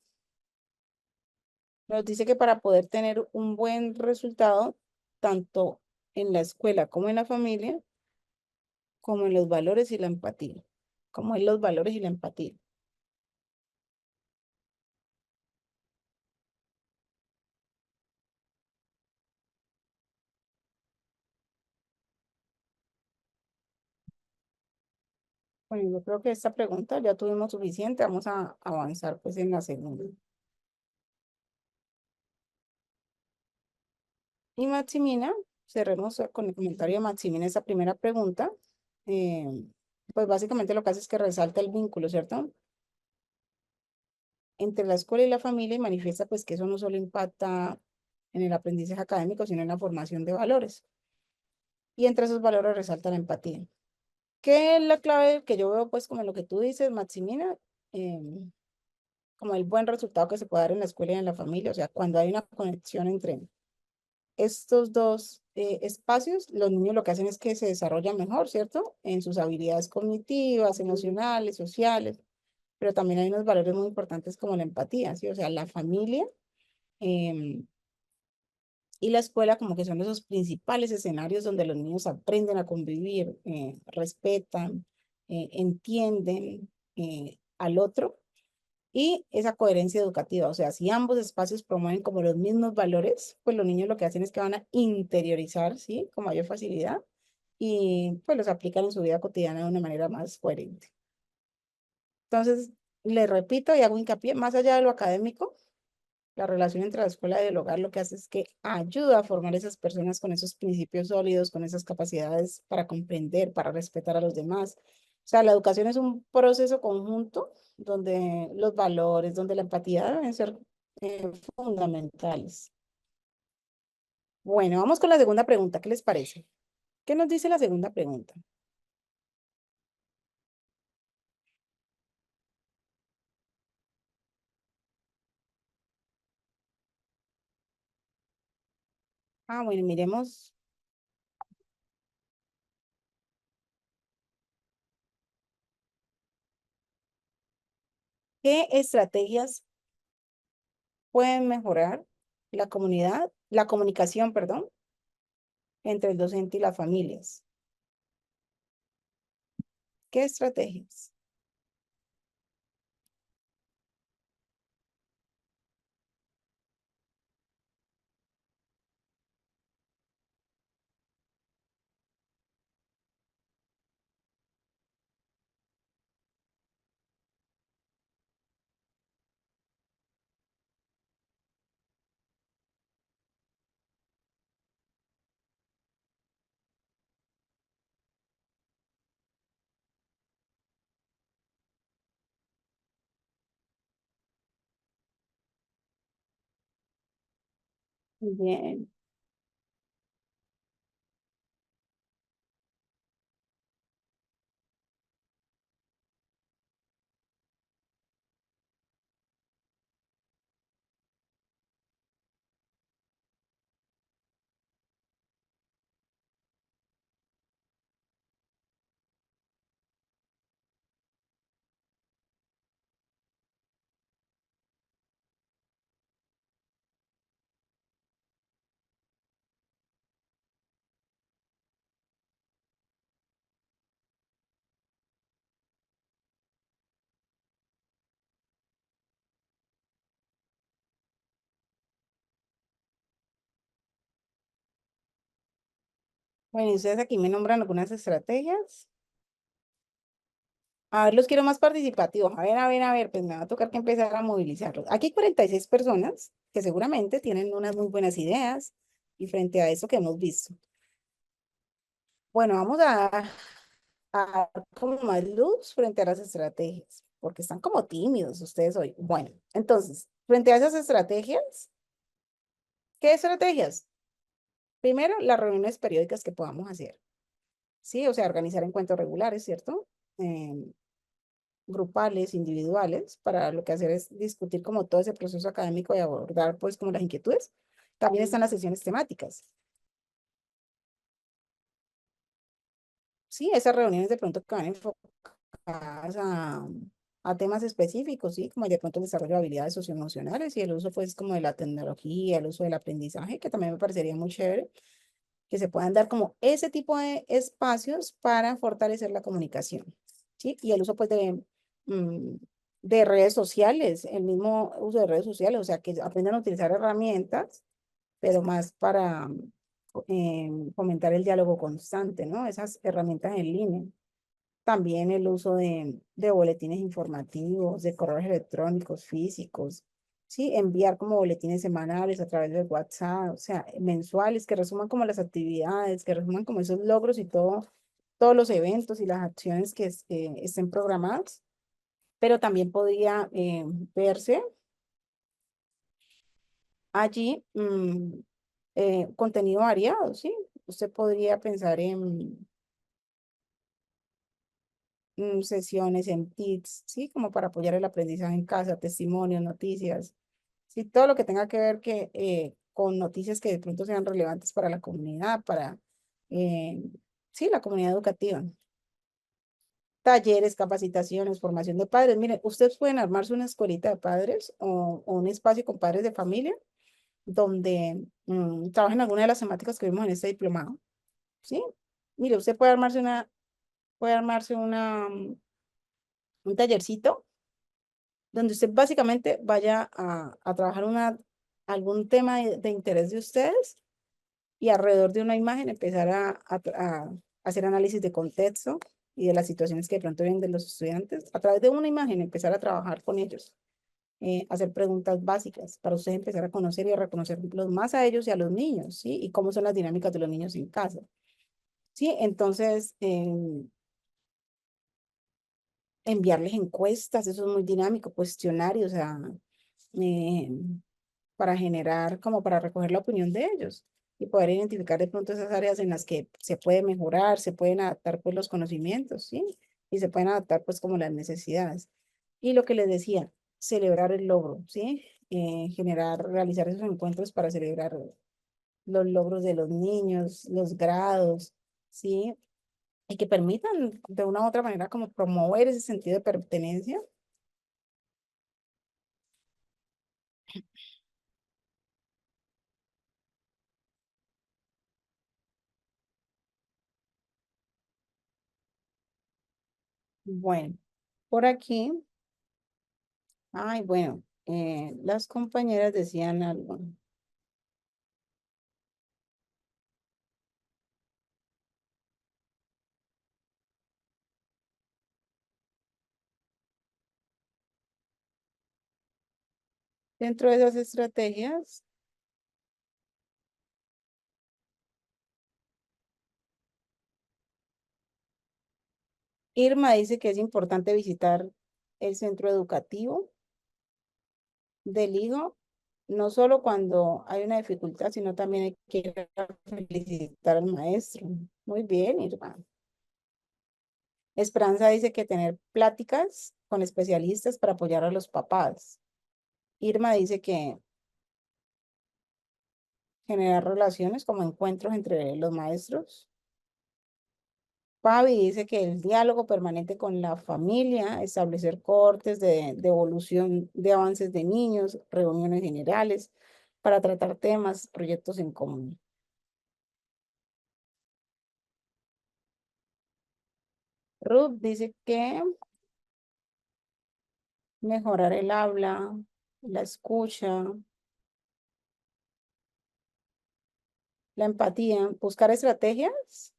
nos dice que para poder tener un buen resultado, tanto en la escuela como en la familia, como en los valores y la empatía, como en los valores y la empatía. Bueno, yo creo que esta pregunta ya tuvimos suficiente, vamos a avanzar pues en la segunda. Y Maximina, cerremos con el comentario de Maximina esa primera pregunta. eh, pues básicamente lo que hace es que resalta el vínculo, ¿cierto? Entre la escuela y la familia y manifiesta pues que eso no solo impacta en el aprendizaje académico, sino en la formación de valores. Y entre esos valores resalta la empatía. ¿Qué es la clave que yo veo pues como lo que tú dices, Maximina? Como el buen resultado que se puede dar en la escuela y en la familia, o sea, cuando hay una conexión entre estos dos espacios, los niños lo que hacen es que se desarrollan mejor, ¿cierto? En sus habilidades cognitivas, emocionales, sociales, pero también hay unos valores muy importantes como la empatía, ¿sí? O sea, la familia em, y la escuela como que son esos principales escenarios donde los niños aprenden a convivir, respetan, entienden al otro y esa coherencia educativa. O sea, si ambos espacios promueven como los mismos valores, pues los niños lo que hacen es que van a interiorizar, ¿sí? Con mayor facilidad y pues los aplican en su vida cotidiana de una manera más coherente. Entonces, le repito y hago hincapié, más allá de lo académico, la relación entre la escuela y el hogar lo que hace es que ayuda a formar esas personas con esos principios sólidos, con esas capacidades para comprender, para respetar a los demás. O sea, la educación es un proceso conjunto donde los valores, donde la empatía deben ser fundamentales. Bueno, vamos con la segunda pregunta. ¿Qué les parece? ¿Qué nos dice la segunda pregunta? Ah, bueno, miremos qué estrategias pueden mejorar la comunicación, perdón, entre el docente y las familias. ¿Qué estrategias? Bien, Bueno, y ustedes aquí me nombran algunas estrategias. A ver, los quiero más participativos. A ver, pues me va a tocar que empezar a movilizarlos. Aquí hay 46 personas que seguramente tienen unas muy buenas ideas y frente a eso que hemos visto. Bueno, vamos a dar como más luz frente a las estrategias, porque están como tímidos ustedes hoy. Bueno, entonces, frente a esas estrategias, ¿qué estrategias? Primero, las reuniones periódicas que podamos hacer, ¿sí? O sea, organizar encuentros regulares, ¿cierto? Em, grupales, individuales, para lo que hacer es discutir como todo ese proceso académico y abordar pues como las inquietudes. También están las sesiones temáticas, ¿sí? Esas reuniones de pronto que van enfocadas a temas específicos, ¿sí? Como de pronto el desarrollo de habilidades socioemocionales y el uso pues como de la tecnología, el uso del aprendizaje, que también me parecería muy chévere que se puedan dar como ese tipo de espacios para fortalecer la comunicación, ¿sí? Y el uso pues mm, de redes sociales, el mismo uso de redes sociales, o sea, que aprendan a utilizar herramientas, pero más para fomentar el diálogo constante, ¿no? Esas herramientas en línea. También el uso de boletines informativos, de correos electrónicos físicos, ¿sí? Enviar como boletines semanales a través de WhatsApp, o sea, mensuales, que resuman como las actividades, que resuman como esos logros y todo, todos los eventos y las acciones que estén programadas. Pero también podría verse allí contenido variado, ¿sí? Usted podría pensar en sesiones en TICs, ¿sí? Como para apoyar el aprendizaje en casa, testimonios, noticias, ¿sí? Todo lo que tenga que ver con noticias que de pronto sean relevantes para la comunidad, eh, sí, la comunidad educativa. Talleres, capacitaciones, formación de padres. Miren, ustedes pueden armarse una escuelita de padres o un espacio con padres de familia donde trabajen alguna de las temáticas que vimos en este diplomado, ¿sí? Mire, usted puede armarse un tallercito donde usted básicamente vaya a trabajar algún tema de interés de ustedes y alrededor de una imagen empezar a hacer análisis de contexto y de las situaciones que de pronto vienen de los estudiantes. A través de una imagen empezar a trabajar con ellos, hacer preguntas básicas para ustedes empezar a conocer y a reconocerlos más a ellos y a los niños, ¿sí? Y cómo son las dinámicas de los niños en casa, ¿sí? Entonces, enviarles encuestas, eso es muy dinámico, cuestionarios, o sea, eh, para generar, como para recoger la opinión de ellos y poder identificar de pronto esas áreas en las que se puede mejorar, se pueden adaptar pues los conocimientos, ¿sí? Y se pueden adaptar pues como las necesidades. Y lo que les decía, celebrar el logro, ¿sí? Realizar esos encuentros para celebrar los logros de los niños, los grados, ¿sí? Y que permitan de una u otra manera como promover ese sentido de pertenencia. Bueno, por aquí, ay, bueno, las compañeras decían algo. Dentro de esas estrategias, Irma dice que es importante visitar el centro educativo del hijo, no solo cuando hay una dificultad, sino también hay que ir a felicitar al maestro. Muy bien, Irma. Esperanza dice que tener pláticas con especialistas para apoyar a los papás. Irma dice que generar relaciones como encuentros entre los maestros. Fabi dice que el diálogo permanente con la familia, establecer cortes de evolución de avances de niños, reuniones generales para tratar temas, proyectos en común. Ruth dice que mejorar el habla, la escucha, La empatía, buscar estrategias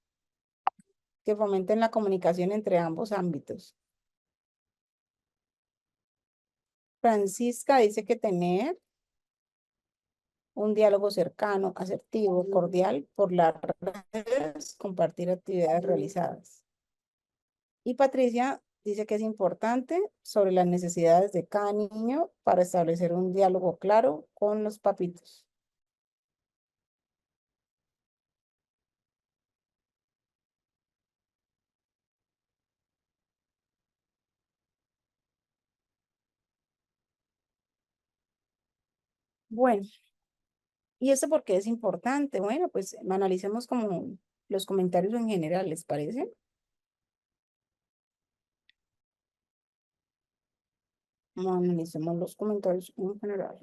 que fomenten la comunicación entre ambos ámbitos. Francisca dice que tener un diálogo cercano, asertivo, cordial por las redes, compartir actividades realizadas. Y Patricia dice que es importante sobre las necesidades de cada niño para establecer un diálogo claro con los papitos. Bueno, ¿y esto por qué es importante? Bueno, pues analicemos como los comentarios en general, ¿les parece? Analicemos los comentarios en general.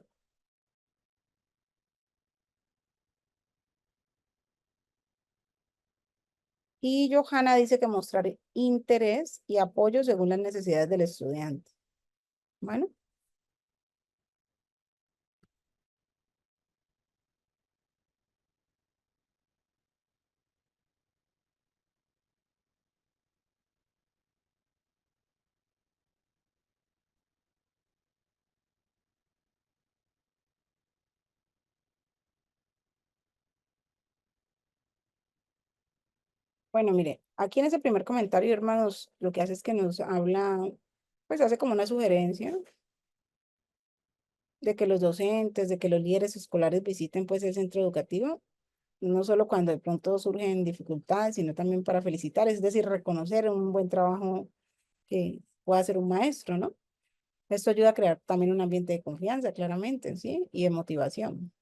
Y Johanna dice que mostrar interés y apoyo según las necesidades del estudiante. Bueno, bueno, mire, aquí en ese primer comentario, hermanos, lo que hace es que nos habla, pues hace como una sugerencia de que los docentes, de que los líderes escolares visiten pues el centro educativo, no solo cuando de pronto surgen dificultades, sino también para felicitar, es decir, reconocer un buen trabajo que pueda hacer un maestro, ¿no? Esto ayuda a crear también un ambiente de confianza, claramente, ¿sí? Y de motivación.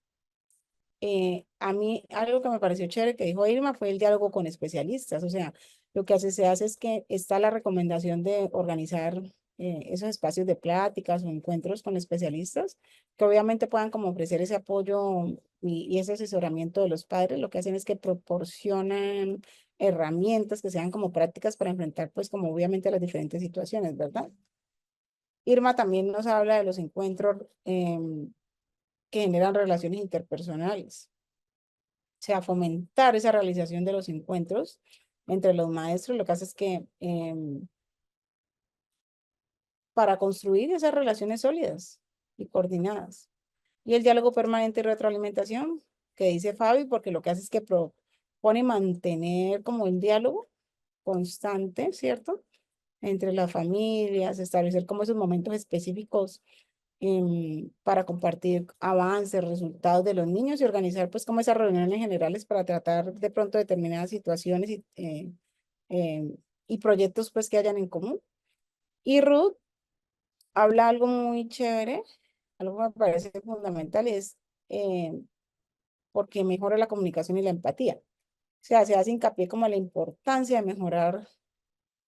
A mí algo que me pareció chévere que dijo Irma fue el diálogo con especialistas, o sea, lo que se hace es que está la recomendación de organizar esos espacios de pláticas o encuentros con especialistas que obviamente puedan como ofrecer ese apoyo y ese asesoramiento de los padres, lo que hacen es que proporcionan herramientas que sean como prácticas para enfrentar pues como obviamente las diferentes situaciones, ¿verdad? Irma también nos habla de los encuentros que generan relaciones interpersonales, sea, fomentar esa realización de los encuentros entre los maestros, lo que hace es que para construir esas relaciones sólidas y coordinadas. Y el diálogo permanente y retroalimentación, que dice Fabi, porque lo que hace es que propone mantener como un diálogo constante, ¿cierto? Entre las familias, establecer como esos momentos específicos para compartir avances, resultados de los niños y organizar pues como esas reuniones generales para tratar de pronto determinadas situaciones eh, y proyectos pues que hayan en común. Y Ruth habla algo muy chévere, algo que me parece fundamental y es eh, porque mejora la comunicación y la empatía. O sea, se hace hincapié como la importancia de mejorar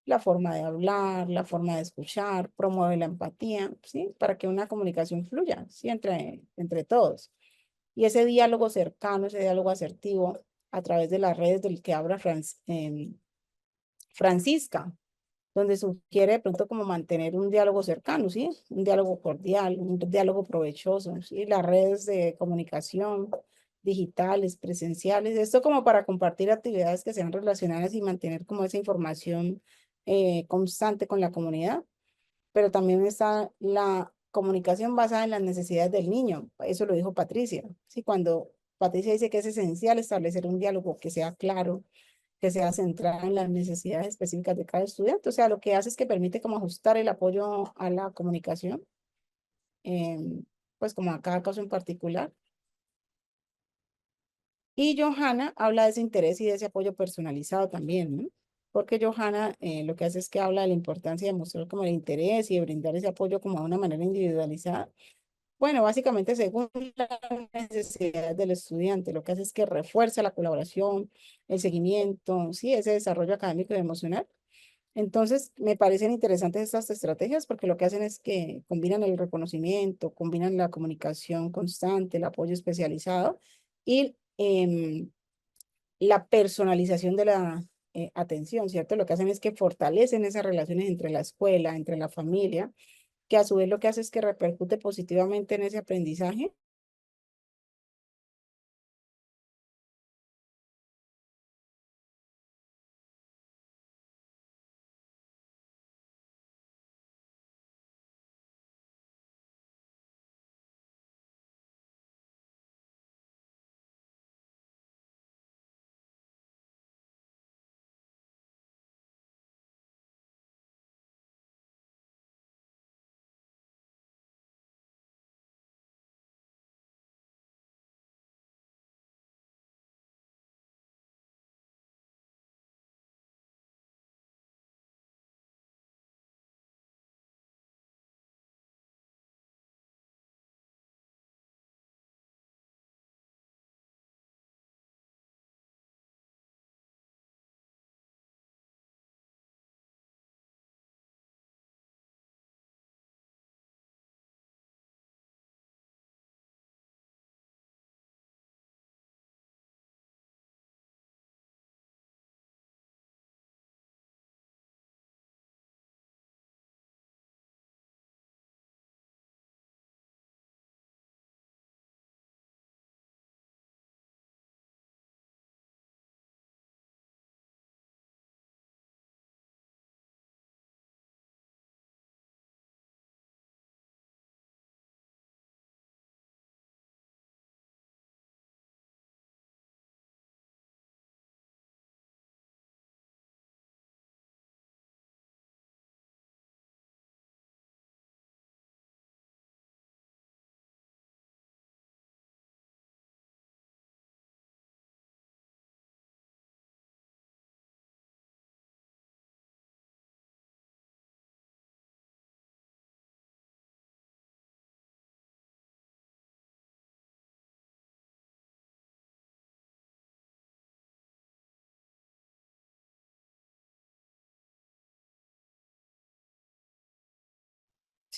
la forma de hablar, la forma de escuchar, promueve la empatía, ¿sí? Para que una comunicación fluya, ¿sí? Entre todos. Y ese diálogo cercano, ese diálogo asertivo a través de las redes del que habla Francisca, donde sugiere de pronto como mantener un diálogo cercano, ¿sí? Un diálogo cordial, un diálogo provechoso, ¿sí? Las redes de comunicación digitales, presenciales, esto como para compartir actividades que sean relacionadas y mantener como esa información constante con la comunidad, pero también está la comunicación basada en las necesidades del niño, eso lo dijo Patricia, ¿sí? Cuando Patricia dice que es esencial establecer un diálogo que sea claro, que sea centrada en las necesidades específicas de cada estudiante. O sea, lo que hace es que permite como ajustar el apoyo a la comunicación, pues como a cada caso en particular. Y Johanna habla de ese interés y de ese apoyo personalizado también, ¿no? Porque Johanna lo que hace es que habla de la importancia de mostrar como el interés y de brindar ese apoyo como de una manera individualizada. Bueno, básicamente según las necesidades del estudiante, lo que hace es que refuerza la colaboración, el seguimiento, sí, ese desarrollo académico y emocional. Entonces, me parecen interesantes estas estrategias porque lo que hacen es que combinan el reconocimiento, combinan la comunicación constante, el apoyo especializado y la personalización de la atención, ¿cierto? Lo que hacen es que fortalecen esas relaciones entre la escuela, entre la familia, que a su vez lo que hace es que repercute positivamente en ese aprendizaje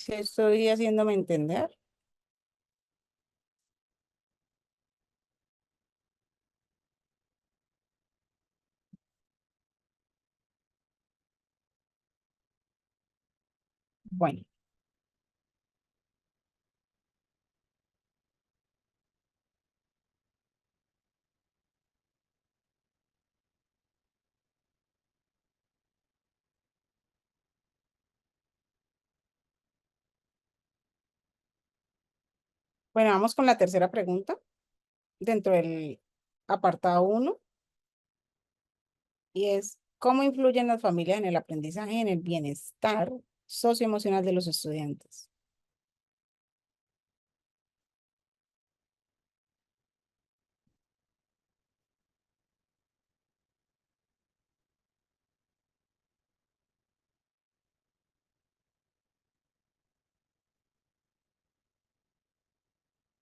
Si estoy haciéndome entender. Bueno, bueno, vamos con la tercera pregunta dentro del apartado uno y es, ¿cómo influyen las familias en el aprendizaje y en el bienestar socioemocional de los estudiantes?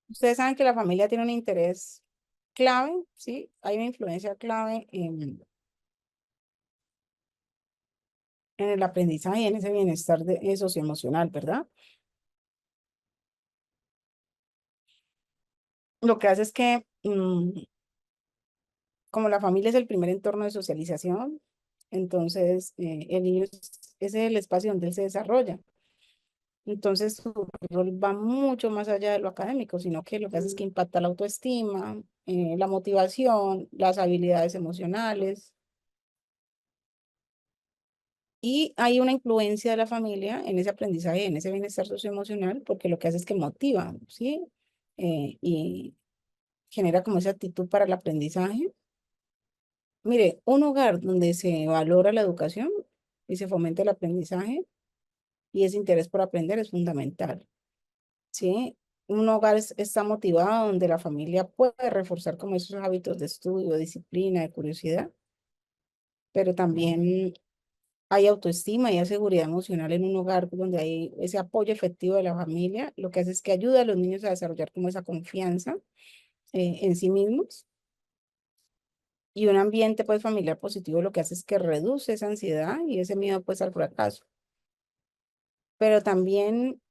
Ustedes saben que la familia tiene un interés clave, ¿sí? Hay una influencia clave en el aprendizaje y en ese bienestar socioemocional, ¿verdad? Lo que hace es que, como la familia es el primer entorno de socialización, entonces el niño es el espacio donde él se desarrolla. Entonces su rol va mucho más allá de lo académico, sino que lo que hace es que impacta la autoestima, la motivación, las habilidades emocionales. Y hay una influencia de la familia en ese aprendizaje, en ese bienestar socioemocional, porque lo que hace es que motiva, ¿sí? Y genera como esa actitud para el aprendizaje. Mire, un hogar donde se valora la educación y se fomenta el aprendizaje y ese interés por aprender es fundamental, ¿sí? Un hogar está motivado donde la familia puede reforzar como esos hábitos de estudio, de disciplina, de curiosidad, pero también hay autoestima y hay seguridad emocional en un hogar donde hay ese apoyo efectivo de la familia, lo que hace es que ayuda a los niños a desarrollar como esa confianza en sí mismos. Y un ambiente pues familiar positivo lo que hace es que reduce esa ansiedad y ese miedo pues al fracaso. Pero también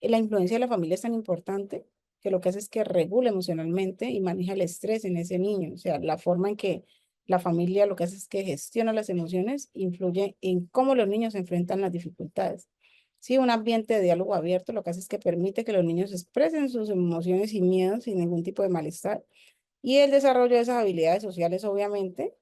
la influencia de la familia es tan importante que lo que hace es que regula emocionalmente y maneja el estrés en ese niño. O sea, la forma en que la familia lo que hace es que gestiona las emociones influye en cómo los niños enfrentan las dificultades. Sí, un ambiente de diálogo abierto lo que hace es que permite que los niños expresen sus emociones y miedos sin ningún tipo de malestar. Y el desarrollo de esas habilidades sociales, obviamente,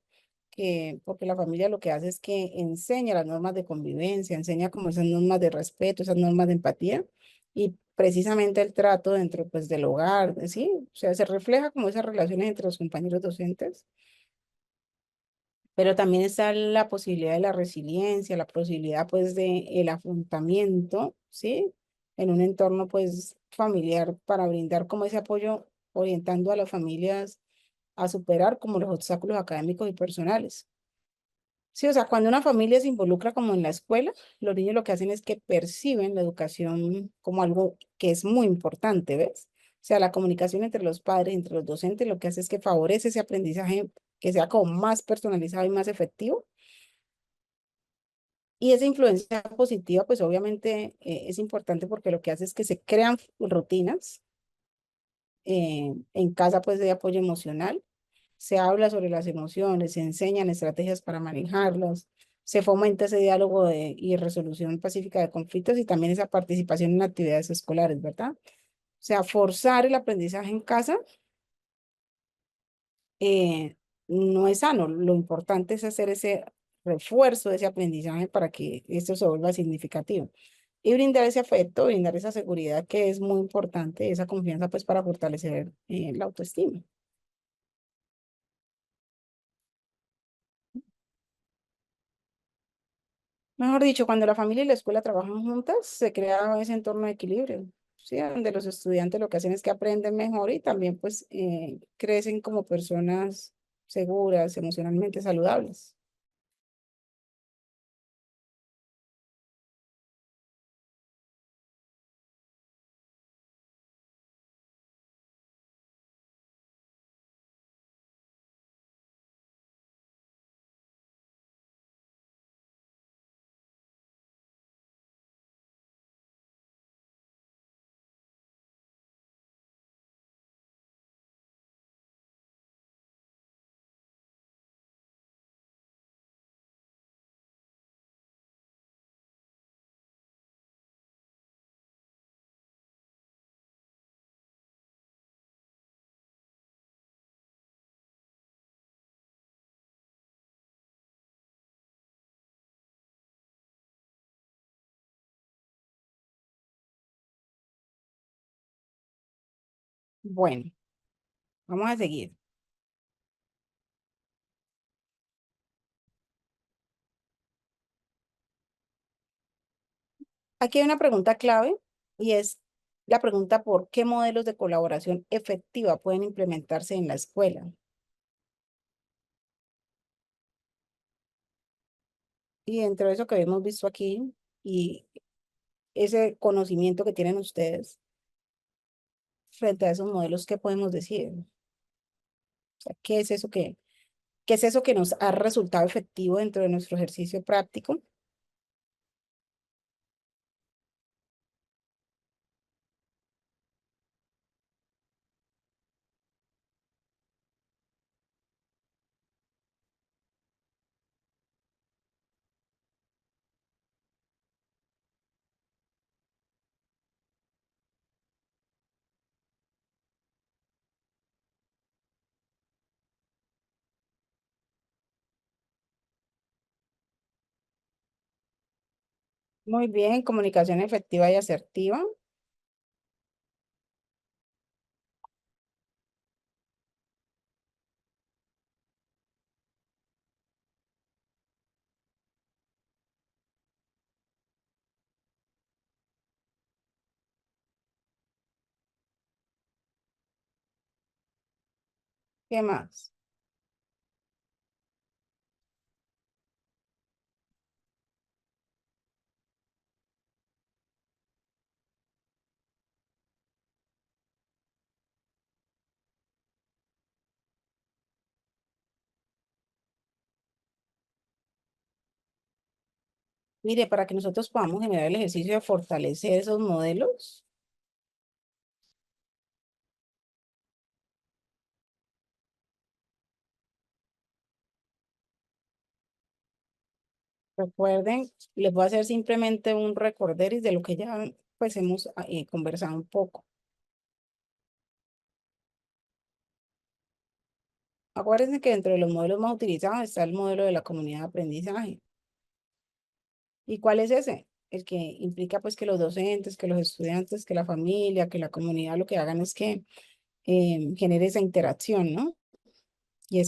porque la familia lo que hace es que enseña las normas de convivencia, enseña como esas normas de respeto, esas normas de empatía y precisamente el trato dentro pues del hogar, ¿sí? O sea, se refleja como esas relaciones entre los compañeros docentes, pero también está la posibilidad de la resiliencia, la posibilidad pues de el afrontamiento, ¿sí? En un entorno pues familiar para brindar como ese apoyo orientando a las familias a superar como los obstáculos académicos y personales. Sí, o sea, cuando una familia se involucra como en la escuela, los niños lo que hacen es que perciben la educación como algo que es muy importante, ¿ves? O sea, la comunicación entre los padres, entre los docentes, lo que hace es que favorece ese aprendizaje que sea como más personalizado y más efectivo. Y esa influencia positiva, pues obviamente es importante porque lo que hace es que se crean rutinas en casa, pues de apoyo emocional. Se habla sobre las emociones, se enseñan estrategias para manejarlas, se fomenta ese diálogo y resolución pacífica de conflictos y también esa participación en actividades escolares, ¿verdad? O sea, forzar el aprendizaje en casa eh, no es sano. Lo importante es hacer ese refuerzo de ese aprendizaje para que esto se vuelva significativo. Y brindar ese afecto, brindar esa seguridad que es muy importante, esa confianza pues para fortalecer la autoestima. Mejor dicho, cuando la familia y la escuela trabajan juntas, se crea ese entorno de equilibrio, ¿sí? Donde los estudiantes lo que hacen es que aprenden mejor y también pues crecen como personas seguras, emocionalmente saludables. Bueno, vamos a seguir. Aquí hay una pregunta clave y es la pregunta por qué modelos de colaboración efectiva pueden implementarse en la escuela. Y dentro de eso que hemos visto aquí y ese conocimiento que tienen ustedes frente a esos modelos, ¿qué podemos decir? O sea, qué es eso que nos ha resultado efectivo dentro de nuestro ejercicio práctico? Muy bien, comunicación efectiva y asertiva. ¿Qué más? Mire, para que nosotros podamos generar el ejercicio de fortalecer esos modelos, recuerden, les voy a hacer simplemente un recorderis de lo que ya pues hemos conversado un poco. Acuérdense que dentro de los modelos más utilizados está el modelo de la comunidad de aprendizaje. ¿Y cuál es ese? El que implica pues que los docentes, que los estudiantes, que la familia, que la comunidad lo que hagan es que genere esa interacción, ¿no? Y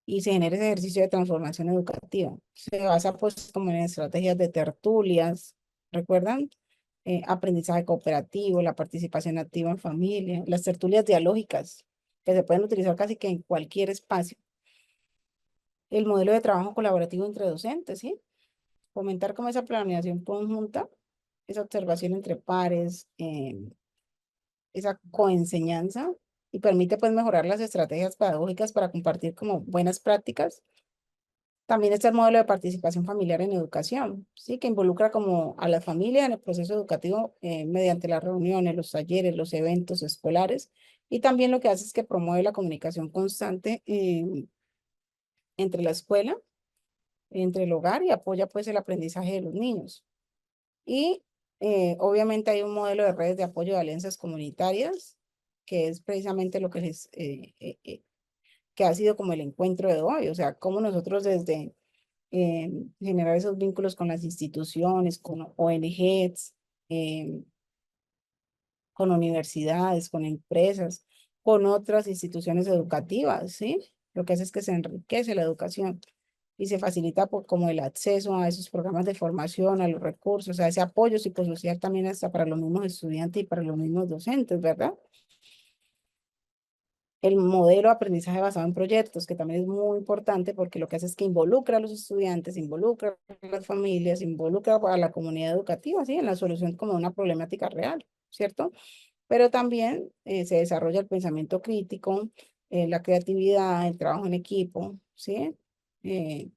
y se genera ese ejercicio de transformación educativa. Se basa pues como en estrategias de tertulias, ¿recuerdan? Aprendizaje cooperativo, la participación activa en familia, las tertulias dialógicas, que se pueden utilizar casi que en cualquier espacio. El modelo de trabajo colaborativo entre docentes, ¿sí? Fomentar como esa planeación conjunta, esa observación entre pares, esa coenseñanza y permite pues mejorar las estrategias pedagógicas para compartir como buenas prácticas. También está el modelo de participación familiar en educación, ¿sí? Que involucra como a las familias en el proceso educativo mediante las reuniones, los talleres, los eventos escolares. Y también lo que hace es que promueve la comunicación constante entre la escuela, entre el hogar y apoya pues el aprendizaje de los niños. Y obviamente hay un modelo de redes de apoyo de alianzas comunitarias, que es precisamente lo que que ha sido como el encuentro de hoy, o sea, cómo nosotros desde generar esos vínculos con las instituciones, con ONGs, eh, con universidades, con empresas, con otras instituciones educativas, ¿sí? Lo que hace es que se enriquece la educación y se facilita como el acceso a esos programas de formación, a los recursos, a ese apoyo psicosocial también hasta para los mismos estudiantes y para los mismos docentes, ¿verdad? El modelo de aprendizaje basado en proyectos, que también es muy importante porque lo que hace es que involucra a los estudiantes, involucra a las familias, involucra a la comunidad educativa, ¿sí? En la solución como de una problemática real, ¿cierto? Pero también se desarrolla el pensamiento crítico, la creatividad, el trabajo en equipo, ¿sí? Eh,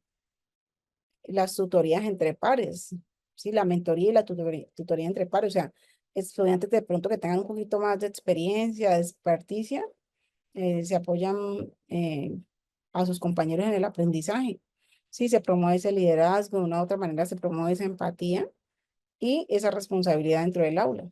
las tutorías entre pares, ¿sí? La mentoría y la tutoría entre pares, o sea, estudiantes de pronto que tengan un poquito más de experiencia, de experticia, se apoyan a sus compañeros en el aprendizaje. Sí, se promueve ese liderazgo, de una u otra manera se promueve esa empatía y esa responsabilidad dentro del aula.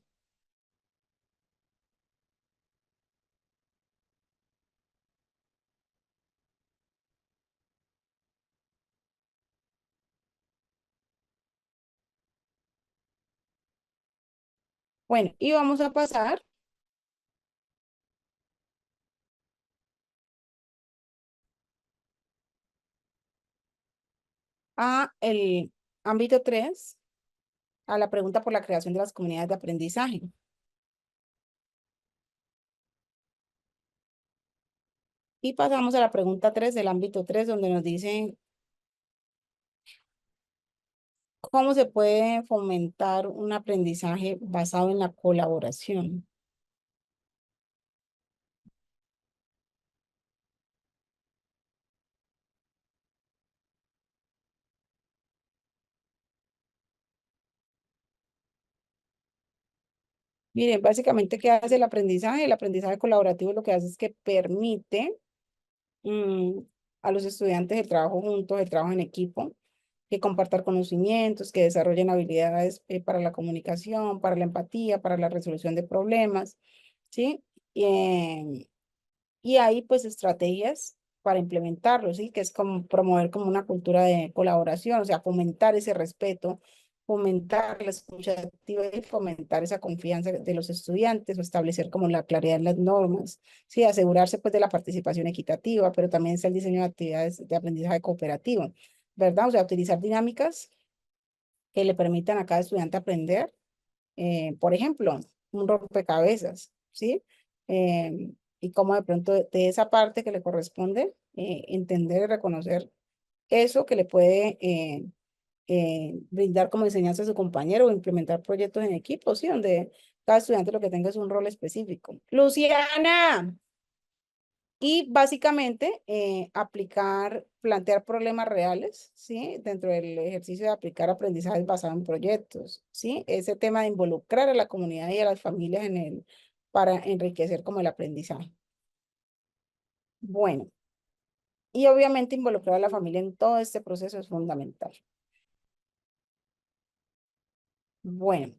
Bueno, y vamos a pasar a el ámbito 3 a la pregunta por la creación de las comunidades de aprendizaje. Y pasamos a la pregunta 3 del ámbito 3 donde nos dicen cómo se puede fomentar un aprendizaje basado en la colaboración. Miren, básicamente, ¿qué hace el aprendizaje? El aprendizaje colaborativo lo que hace es que permite mm, a los estudiantes el trabajo juntos, el trabajo en equipo, que compartan conocimientos, que desarrollen habilidades para la comunicación, para la empatía, para la resolución de problemas, ¿sí? Y, y hay pues estrategias para implementarlo, ¿sí? Que es como promover como una cultura de colaboración, o sea, fomentar ese respeto, fomentar la escucha activa y fomentar esa confianza de los estudiantes o establecer como la claridad en las normas, ¿sí? Asegurarse pues de la participación equitativa, pero también es el diseño de actividades de aprendizaje cooperativo, ¿verdad? O sea, utilizar dinámicas que le permitan a cada estudiante aprender, por ejemplo, un rompecabezas, ¿sí? Y cómo de pronto de esa parte que le corresponde, entender y reconocer eso que le puede brindar como enseñanza a su compañero o implementar proyectos en equipo, ¿sí? Donde cada estudiante lo que tenga es un rol específico. Luciana. Y básicamente aplicar, plantear problemas reales, ¿sí? Dentro del ejercicio de aplicar aprendizajes basados en proyectos, ¿sí? Ese tema de involucrar a la comunidad y a las familias en el, para enriquecer como el aprendizaje. Bueno, y obviamente involucrar a la familia en todo este proceso es fundamental. Bueno,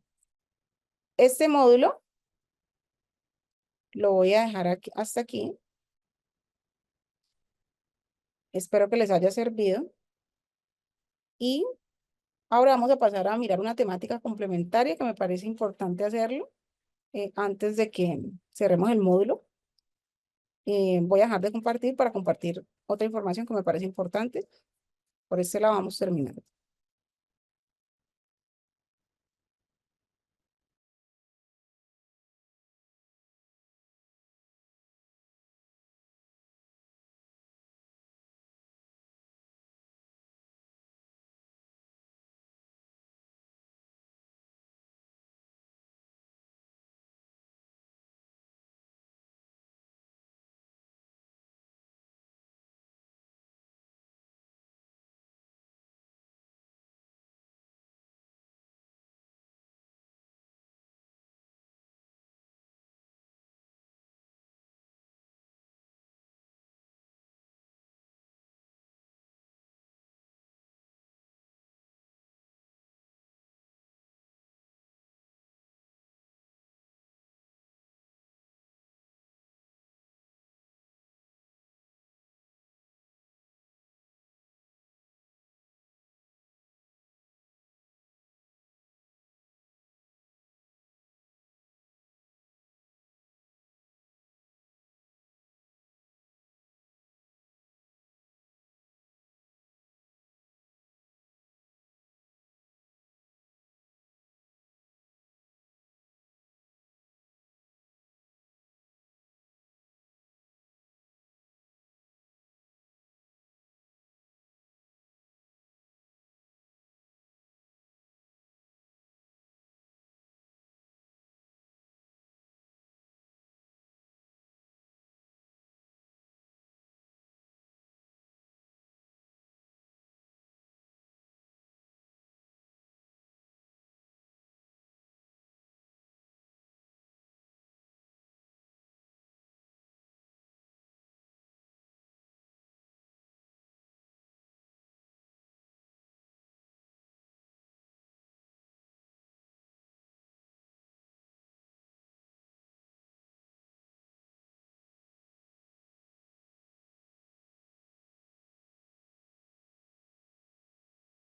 este módulo lo voy a dejar aquí, hasta aquí. Espero que les haya servido. Y ahora vamos a pasar a mirar una temática complementaria que me parece importante hacerlo antes de que cerremos el módulo. Voy a dejar de compartir para compartir otra información que me parece importante. Por este la vamos terminando.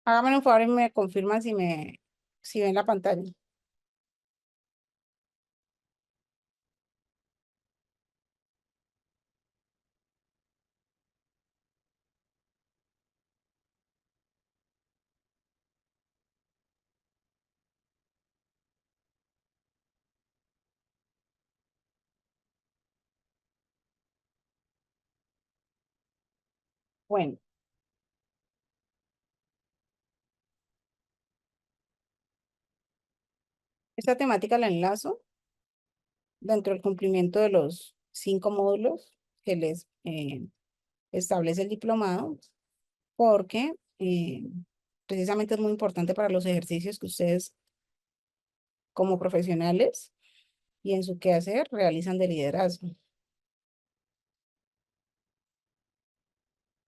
Háganme un favor y me confirman si ven la pantalla. Bueno, esta temática la enlazo dentro del cumplimiento de los 5 módulos que les establece el diplomado, porque precisamente es muy importante para los ejercicios que ustedes como profesionales y en su quehacer realizan de liderazgo.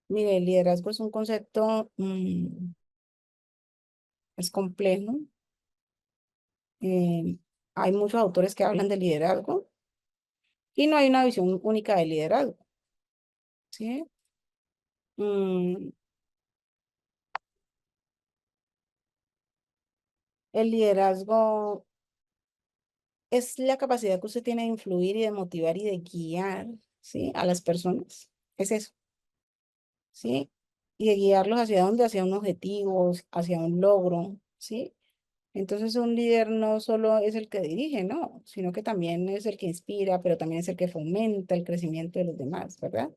Mire, el liderazgo es un concepto, es complejo. eh, Hay muchos autores que hablan de liderazgo y no hay una visión única de liderazgo, ¿sí? Mm, el liderazgo es la capacidad que usted tiene de influir y de motivar y de guiar, ¿sí? A las personas. Es eso, ¿sí? Y de guiarlos hacia dónde, hacia un objetivo, hacia un logro, ¿sí? Entonces un líder no solo es el que dirige, no, sino que también es el que inspira, pero también es el que fomenta el crecimiento de los demás, ¿verdad?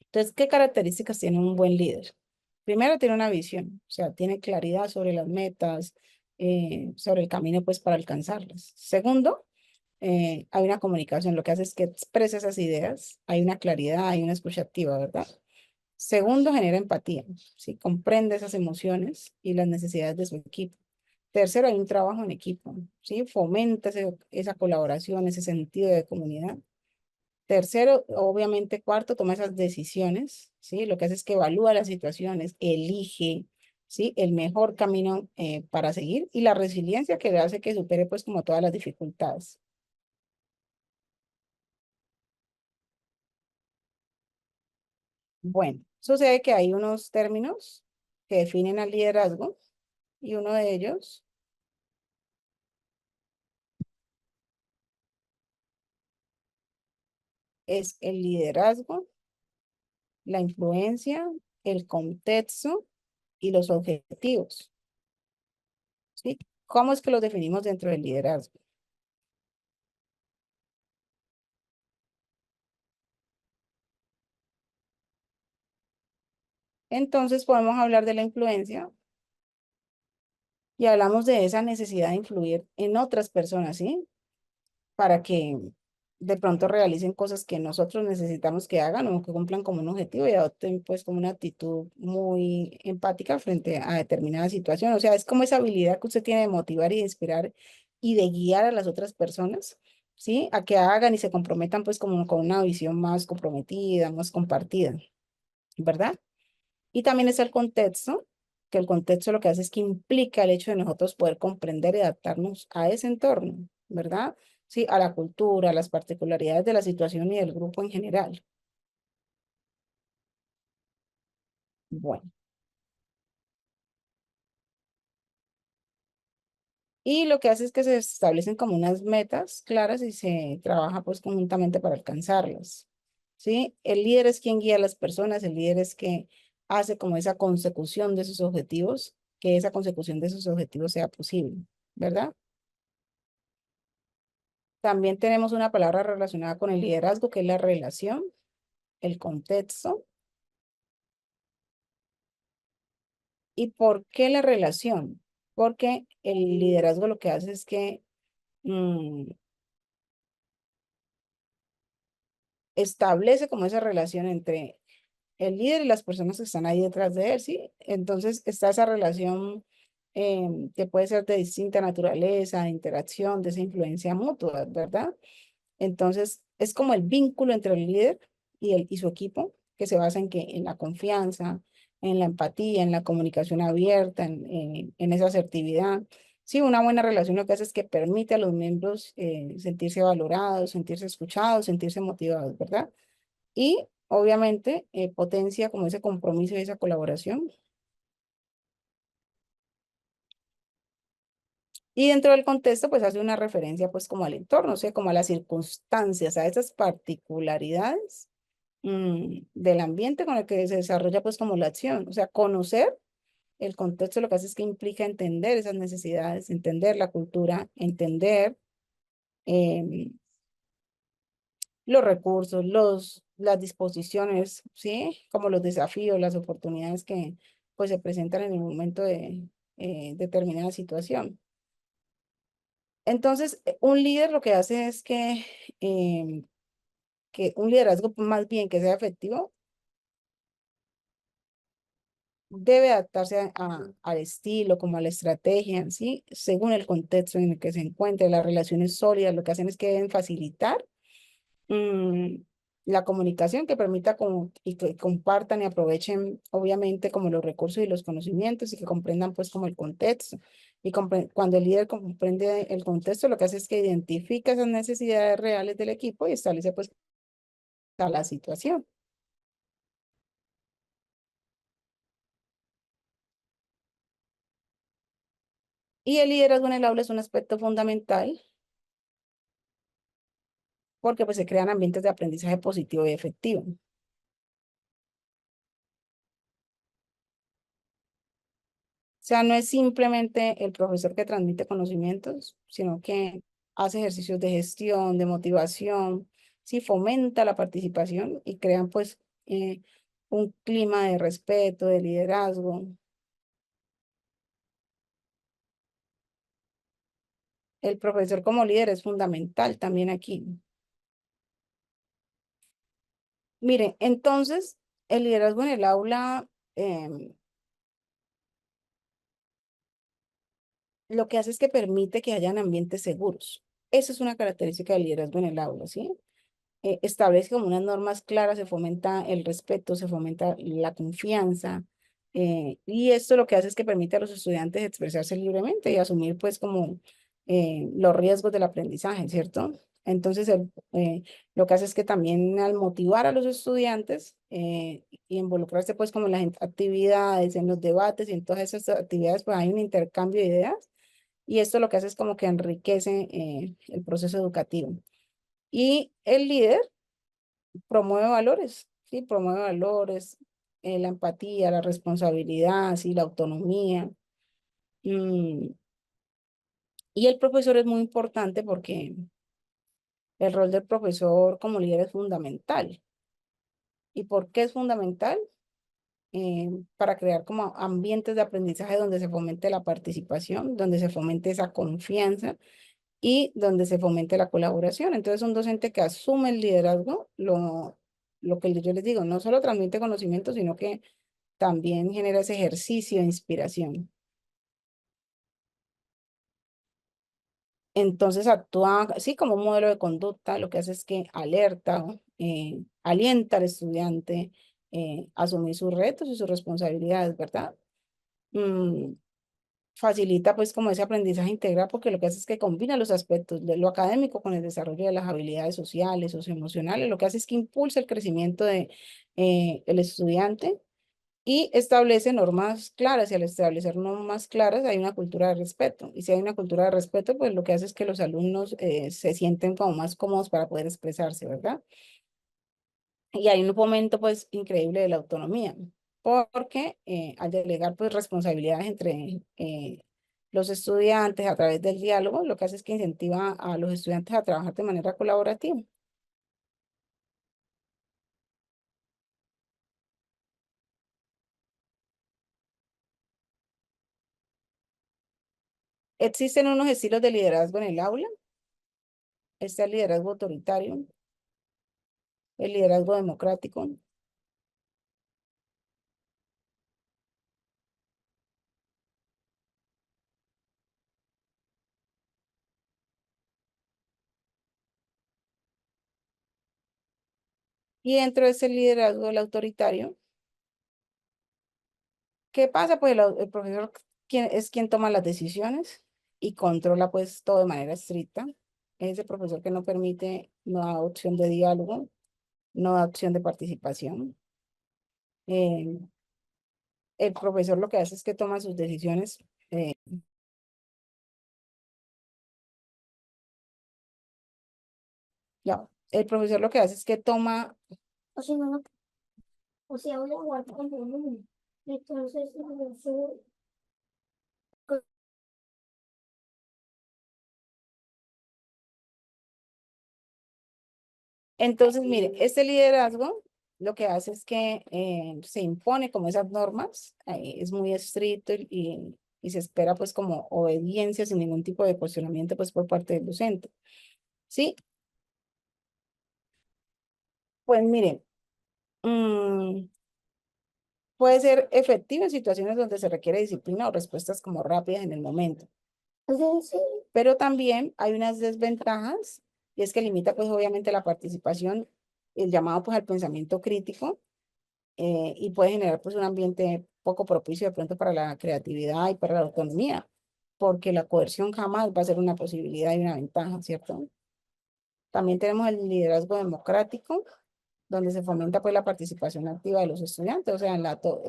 Entonces, ¿qué características tiene un buen líder? Primero, tiene una visión, o sea, tiene claridad sobre las metas, sobre el camino, pues, para alcanzarlas. Segundo, hay una comunicación, lo que hace es que expresa esas ideas, hay una claridad, hay una escucha activa, ¿verdad? Segundo, genera empatía, ¿sí? Comprende esas emociones y las necesidades de su equipo. Tercero, hay un trabajo en equipo, ¿sí? Fomenta esa colaboración, ese sentido de comunidad. Tercero, obviamente, cuarto, toma esas decisiones, ¿sí? Lo que hace es que evalúa las situaciones, elige, ¿sí? El mejor camino para seguir y la resiliencia que le hace que supere, pues, como todas las dificultades. Bueno, sucede que hay unos términos que definen al liderazgo y uno de ellos es el liderazgo, la influencia, el contexto y los objetivos, ¿sí? ¿Cómo es que los definimos dentro del liderazgo? Entonces podemos hablar de la influencia y hablamos de esa necesidad de influir en otras personas, ¿sí? Para que de pronto realicen cosas que nosotros necesitamos que hagan o que cumplan como un objetivo y adopten pues como una actitud muy empática frente a determinada situación. O sea, es como esa habilidad que usted tiene de motivar y de inspirar y de guiar a las otras personas, ¿sí? A que hagan y se comprometan pues como con una visión más comprometida, más compartida, ¿verdad? Y también está el contexto, que el contexto lo que hace es que implica el hecho de nosotros poder comprender y adaptarnos a ese entorno, ¿verdad? Sí, a la cultura, a las particularidades de la situación y del grupo en general. Bueno, y lo que hace es que se establecen como unas metas claras y se trabaja pues conjuntamente para alcanzarlas, ¿sí? El líder es quien guía a las personas, el líder es que hace como esa consecución de sus objetivos, que esa consecución de sus objetivos sea posible, ¿verdad? También tenemos una palabra relacionada con el liderazgo, que es la relación, el contexto. ¿Y por qué la relación? Porque el liderazgo lo que hace es que mm, establece como esa relación entre el líder y las personas que están ahí detrás de él, ¿sí? Entonces está esa relación que puede ser de distinta naturaleza, de interacción, de esa influencia mutua, ¿verdad? Entonces, es como el vínculo entre el líder y su equipo, que se basa en que en la confianza, en la empatía, en la comunicación abierta, en esa asertividad. Sí, una buena relación lo que hace es que permite a los miembros sentirse valorados, sentirse escuchados, sentirse motivados, ¿verdad? Y obviamente potencia como ese compromiso y esa colaboración. Y dentro del contexto, pues hace una referencia pues como al entorno, o sea, como a las circunstancias, a esas particularidades del ambiente con el que se desarrolla pues como la acción. O sea, conocer el contexto lo que hace es que implica entender esas necesidades, entender la cultura, entender em, los recursos, las disposiciones, ¿sí? Como los desafíos, las oportunidades que pues se presentan en el momento de determinada situación. Entonces, un líder lo que hace es que un liderazgo más bien que sea efectivo debe adaptarse al estilo, como a la estrategia, ¿sí? Según el contexto en el que se encuentre, las relaciones sólidas, lo que hacen es que deben facilitar mm, la comunicación que permita como, y que compartan y aprovechen, obviamente, como los recursos y los conocimientos y que comprendan, pues, como el contexto. Y cuando el líder comprende el contexto, lo que hace es que identifica esas necesidades reales del equipo y establece, pues, a la situación. Y el liderazgo en el aula es un aspecto fundamental porque pues se crean ambientes de aprendizaje positivo y efectivo. O sea, no es simplemente el profesor que transmite conocimientos, sino que hace ejercicios de gestión, de motivación, sí fomenta la participación y crean pues un clima de respeto, de liderazgo. El profesor como líder es fundamental también aquí. Mire, entonces, el liderazgo en el aula lo que hace es que permite que hayan ambientes seguros. Esa es una característica del liderazgo en el aula, ¿sí? Establece como unas normas claras, se fomenta el respeto, se fomenta la confianza, y esto lo que hace es que permite a los estudiantes expresarse libremente y asumir pues como los riesgos del aprendizaje, ¿cierto? Entonces, lo que hace es que también al motivar a los estudiantes y involucrarse pues como en las actividades, en los debates y en todas esas actividades, pues hay un intercambio de ideas y esto lo que hace es como que enriquece el proceso educativo. Y el líder promueve valores, ¿sí? Promueve valores, la empatía, la responsabilidad, ¿sí? La autonomía. Mm, Y el profesor es muy importante porque el rol del profesor como líder es fundamental. ¿Y por qué es fundamental? Para crear como ambientes de aprendizaje donde se fomente la participación, donde se fomente esa confianza y donde se fomente la colaboración. Entonces, un docente que asume el liderazgo, lo que yo les digo, no solo transmite conocimiento, sino que también genera ese ejercicio de inspiración. Entonces actúa, sí, como un modelo de conducta, lo que hace es que alerta, alienta al estudiante a asumir sus retos y sus responsabilidades, ¿verdad? Mm, Facilita pues como ese aprendizaje integral porque lo que hace es que combina los aspectos de lo académico con el desarrollo de las habilidades sociales, socioemocionales, lo que hace es que impulsa el crecimiento de el estudiante y establece normas claras, y al establecer normas claras hay una cultura de respeto, y si hay una cultura de respeto, pues lo que hace es que los alumnos se sienten como más cómodos para poder expresarse, ¿verdad? Y hay un momento pues increíble de la autonomía, porque al delegar pues responsabilidades entre los estudiantes a través del diálogo, lo que hace es que incentiva a los estudiantes a trabajar de manera colaborativa. Existen unos estilos de liderazgo en el aula. Está el liderazgo autoritario, el liderazgo democrático, y dentro de ese liderazgo, el autoritario, ¿qué pasa? Pues el profesor es quien toma las decisiones y controla pues todo de manera estricta. Es el profesor que no permite, no da opción de diálogo, no da opción de participación. Eh, el profesor lo que hace es que toma sus decisiones. eh, ya, el profesor lo que hace es que toma o sea, no, o sea, voy a jugar con volumen. Entonces, no, Entonces, mire, este liderazgo lo que hace es que se impone como esas normas, es muy estricto y se espera pues como obediencia sin ningún tipo de cuestionamiento pues por parte del docente. Sí, pues mire, mm, puede ser efectivo en situaciones donde se requiere disciplina o respuestas como rápidas en el momento. Sí. Pero también hay unas desventajas y es que limita pues obviamente la participación, el llamado pues al pensamiento crítico y puede generar pues un ambiente poco propicio de pronto para la creatividad y para la autonomía, porque la coerción jamás va a ser una posibilidad y una ventaja, ¿cierto? También tenemos el liderazgo democrático, donde se fomenta pues la participación activa de los estudiantes, o sea,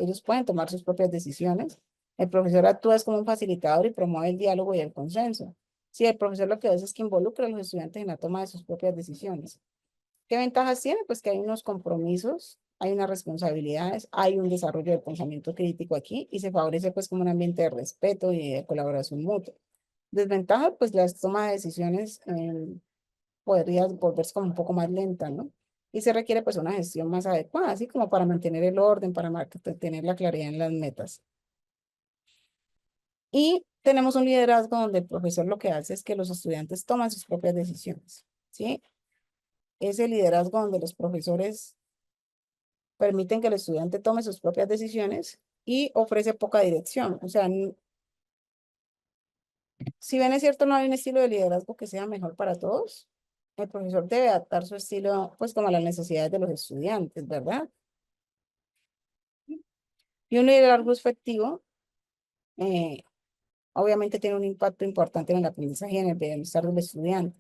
ellos pueden tomar sus propias decisiones. El profesor actúa es como un facilitador y promueve el diálogo y el consenso. Sí, el profesor lo que hace es que involucra a los estudiantes en la toma de sus propias decisiones. ¿Qué ventajas tiene? Pues que hay unos compromisos, hay unas responsabilidades, hay un desarrollo del pensamiento crítico aquí y se favorece pues como un ambiente de respeto y de colaboración mutua. Desventaja, pues las tomas de decisiones podría volverse como un poco más lenta, ¿no? Y se requiere pues una gestión más adecuada, así como para mantener el orden, para tener la claridad en las metas. Y tenemos un liderazgo donde el profesor lo que hace es que los estudiantes toman sus propias decisiones, ¿sí? Ese liderazgo donde los profesores permiten que el estudiante tome sus propias decisiones y ofrece poca dirección. O sea, si bien es cierto, no hay un estilo de liderazgo que sea mejor para todos, el profesor debe adaptar su estilo pues como a las necesidades de los estudiantes, ¿verdad? Y un liderazgo efectivo, eh, obviamente tiene un impacto importante en el aprendizaje y en el bienestar del estudiante.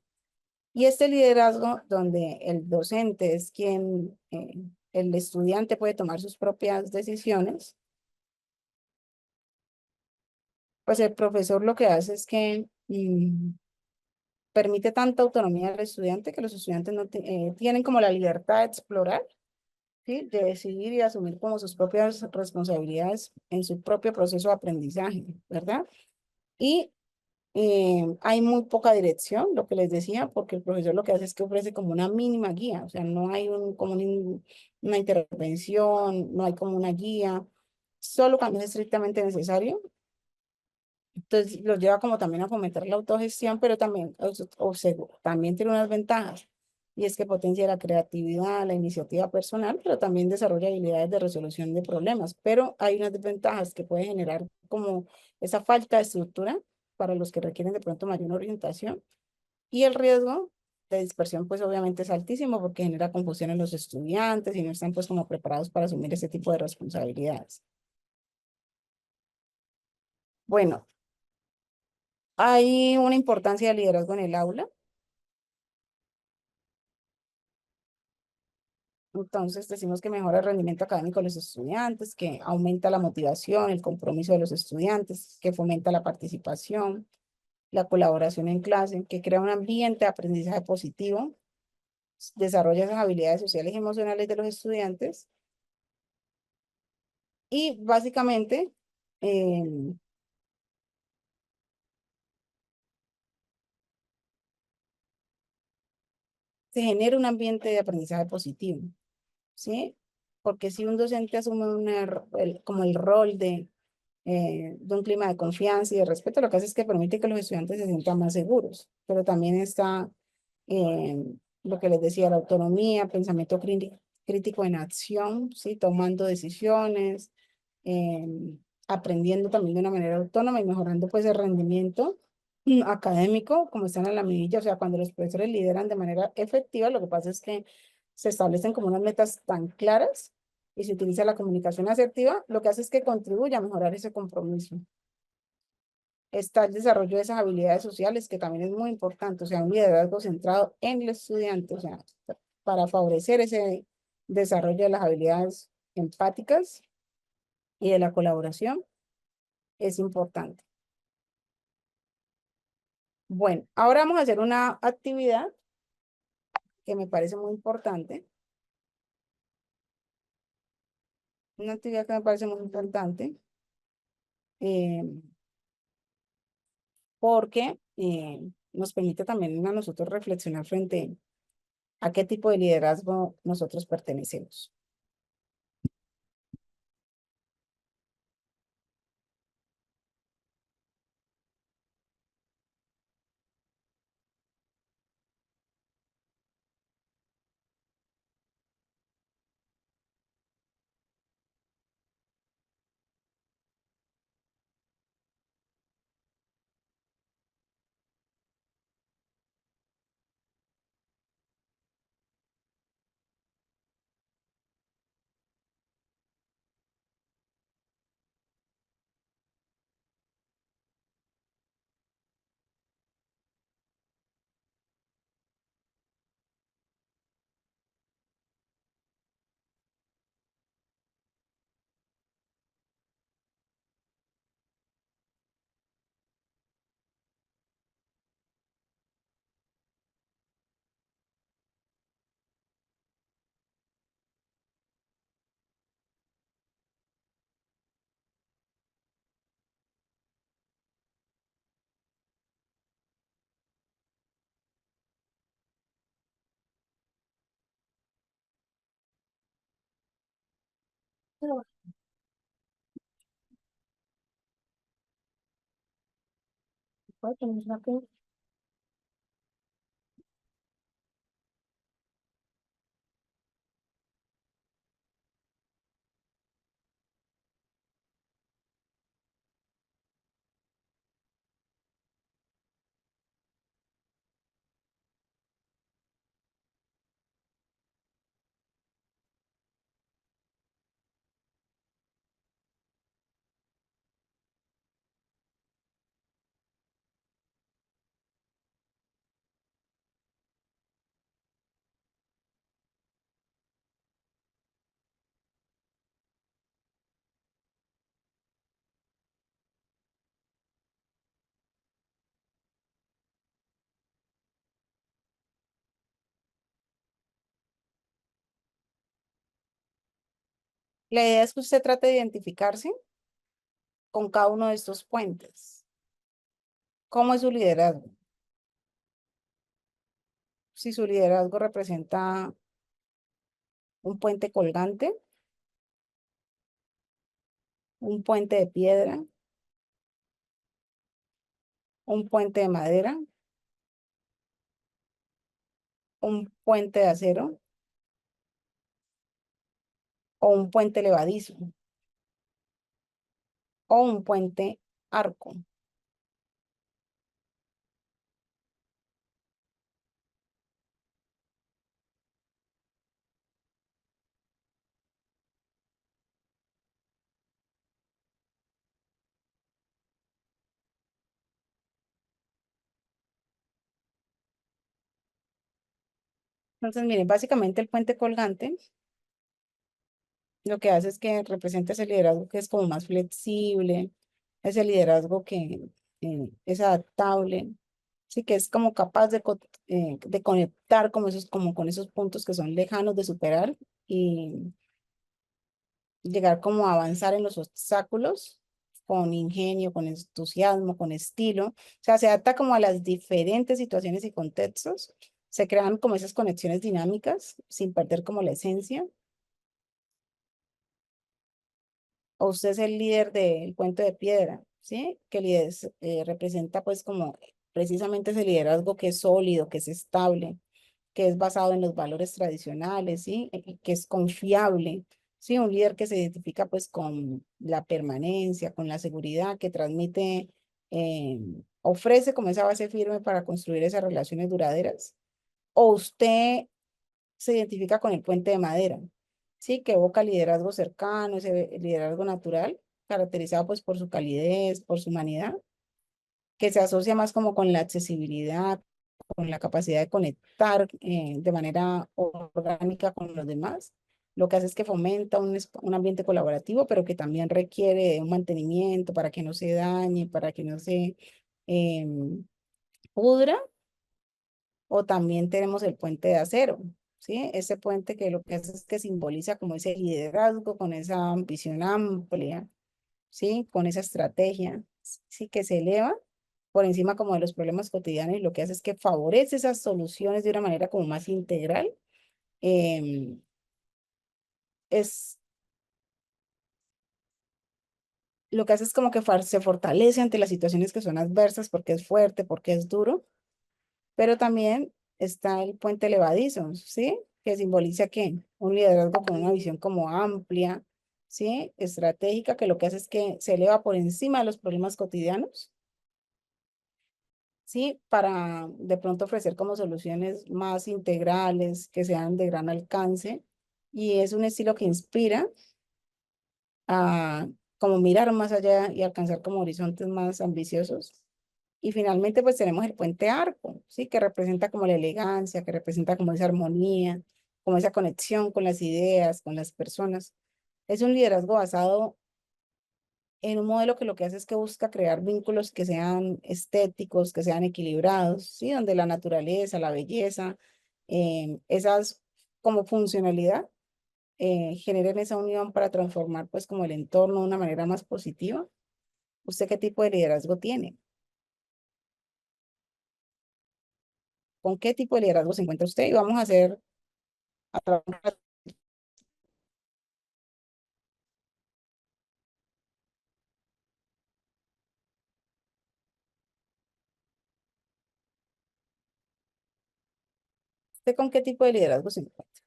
Y este liderazgo, donde el docente es quien, el estudiante puede tomar sus propias decisiones, pues el profesor lo que hace es que permite tanta autonomía al estudiante que los estudiantes no tienen como la libertad de explorar, ¿sí? De decidir y asumir como sus propias responsabilidades en su propio proceso de aprendizaje, ¿verdad? Y hay muy poca dirección, lo que les decía, porque el profesor lo que hace es que ofrece como una mínima guía, o sea, no hay una intervención, no hay como una guía, solo cuando es estrictamente necesario. Entonces, los lleva como también a fomentar la autogestión, pero también, también tiene unas ventajas, y es que potencia la creatividad, la iniciativa personal, pero también desarrolla habilidades de resolución de problemas. Pero hay unas desventajas que puede generar como esa falta de estructura para los que requieren de pronto mayor orientación, y el riesgo de dispersión, pues obviamente es altísimo porque genera confusión en los estudiantes y no están pues como preparados para asumir ese tipo de responsabilidades. Bueno, hay una importancia del liderazgo en el aula. Entonces decimos que mejora el rendimiento académico de los estudiantes, que aumenta la motivación, el compromiso de los estudiantes, que fomenta la participación, la colaboración en clase, que crea un ambiente de aprendizaje positivo, desarrolla esas habilidades sociales y emocionales de los estudiantes y básicamente eh, se genera un ambiente de aprendizaje positivo, ¿sí? Porque si un docente asume como el rol de un clima de confianza y de respeto, lo que hace es que permite que los estudiantes se sientan más seguros, pero también está eh, lo que les decía, la autonomía, pensamiento crítico en acción, ¿sí? Tomando decisiones, eh, aprendiendo también de una manera autónoma y mejorando pues el rendimiento académico, como están a la medida, o sea, cuando los profesores lideran de manera efectiva, lo que pasa es que se establecen como unas metas tan claras y se utiliza la comunicación asertiva, lo que hace es que contribuye a mejorar ese compromiso. Está el desarrollo de esas habilidades sociales, que también es muy importante, o sea, un liderazgo centrado en el estudiante, o sea, para favorecer ese desarrollo de las habilidades empáticas y de la colaboración es importante. Bueno, ahora vamos a hacer una actividad que me parece muy importante, una actividad que me parece muy importante, eh, porque nos permite también a nosotros reflexionar frente a qué tipo de liderazgo nosotros pertenecemos. Pero, ¿puedo tener una pregunta? La idea es que usted trate de identificarse con cada uno de estos puentes. ¿Cómo es su liderazgo? Si su liderazgo representa un puente colgante, un puente de piedra, un puente de madera, un puente de acero o un puente levadizo o un puente arco. Entonces, miren, básicamente el puente colgante lo que hace es que representa ese liderazgo que es como más flexible, ese liderazgo que es adaptable, sí, que es como capaz de conectar como esos, como con esos puntos que son lejanos de superar y llegar como a avanzar en los obstáculos con ingenio, con entusiasmo, con estilo. O sea, se adapta como a las diferentes situaciones y contextos. Se crean como esas conexiones dinámicas sin perder como la esencia. O usted es el líder del cuento de piedra, ¿sí? Que representa pues como precisamente ese liderazgo que es sólido, que es estable, que es basado en los valores tradicionales, ¿sí? Y que es confiable, ¿sí? Un líder que se identifica pues con la permanencia, con la seguridad, que transmite, ofrece como esa base firme para construir esas relaciones duraderas. O usted se identifica con el puente de madera, ¿sí? Que evoca liderazgo cercano, ese liderazgo natural, caracterizado pues por su calidez, por su humanidad, que se asocia más como con la accesibilidad, con la capacidad de conectar de manera orgánica con los demás. Lo que hace es que fomenta un ambiente colaborativo, pero que también requiere de un mantenimiento para que no se dañe, para que no se pudra. O también tenemos el puente de acero, ¿sí? Ese puente que lo que hace es que simboliza como ese liderazgo, con esa ambición amplia, ¿sí? Con esa estrategia, ¿sí? Que se eleva por encima como de los problemas cotidianos y lo que hace es que favorece esas soluciones de una manera como más integral. em, es lo que hace es como que se fortalece ante las situaciones que son adversas porque es fuerte, porque es duro, pero también está el puente levadizo, ¿sí? Que simboliza que un liderazgo con una visión como amplia, ¿sí? Estratégica, que lo que hace es que se eleva por encima de los problemas cotidianos, ¿sí? Para de pronto ofrecer como soluciones más integrales, que sean de gran alcance. Y es un estilo que inspira a como mirar más allá y alcanzar como horizontes más ambiciosos. Y finalmente pues tenemos el puente arco, ¿sí? Que representa como la elegancia, que representa como esa armonía, como esa conexión con las ideas, con las personas. Es un liderazgo basado en un modelo que lo que hace es que busca crear vínculos que sean estéticos, que sean equilibrados, ¿sí? Donde la naturaleza, la belleza, esas como funcionalidad generen esa unión para transformar pues como el entorno de una manera más positiva. ¿Usted qué tipo de liderazgo tiene? ¿Con qué tipo de liderazgo se encuentra usted? Y vamos a hacer, a trabajar. ¿Usted con qué tipo de liderazgo se encuentra?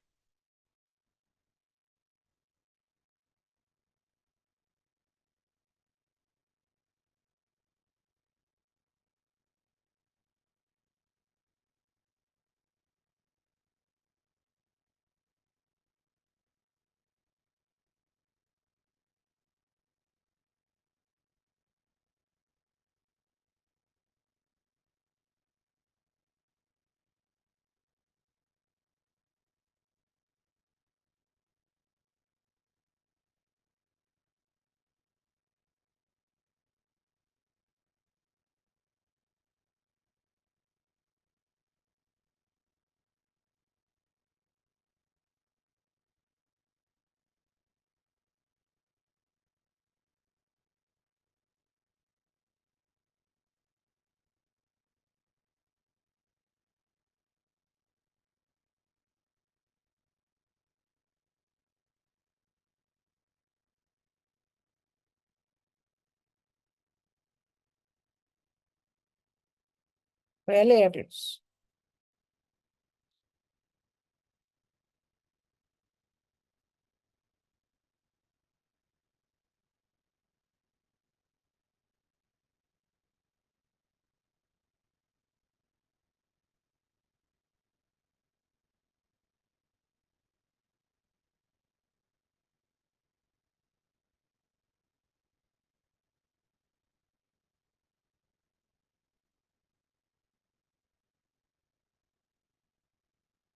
Voy a leerlos.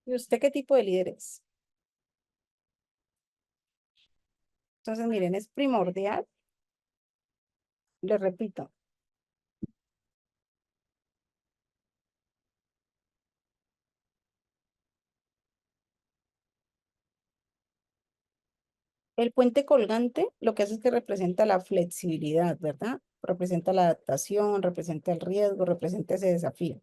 ¿Y usted qué tipo de líder es? Entonces, miren, es primordial, le repito, el puente colgante lo que hace es que representa la flexibilidad, ¿verdad? Representa la adaptación, representa el riesgo, representa ese desafío.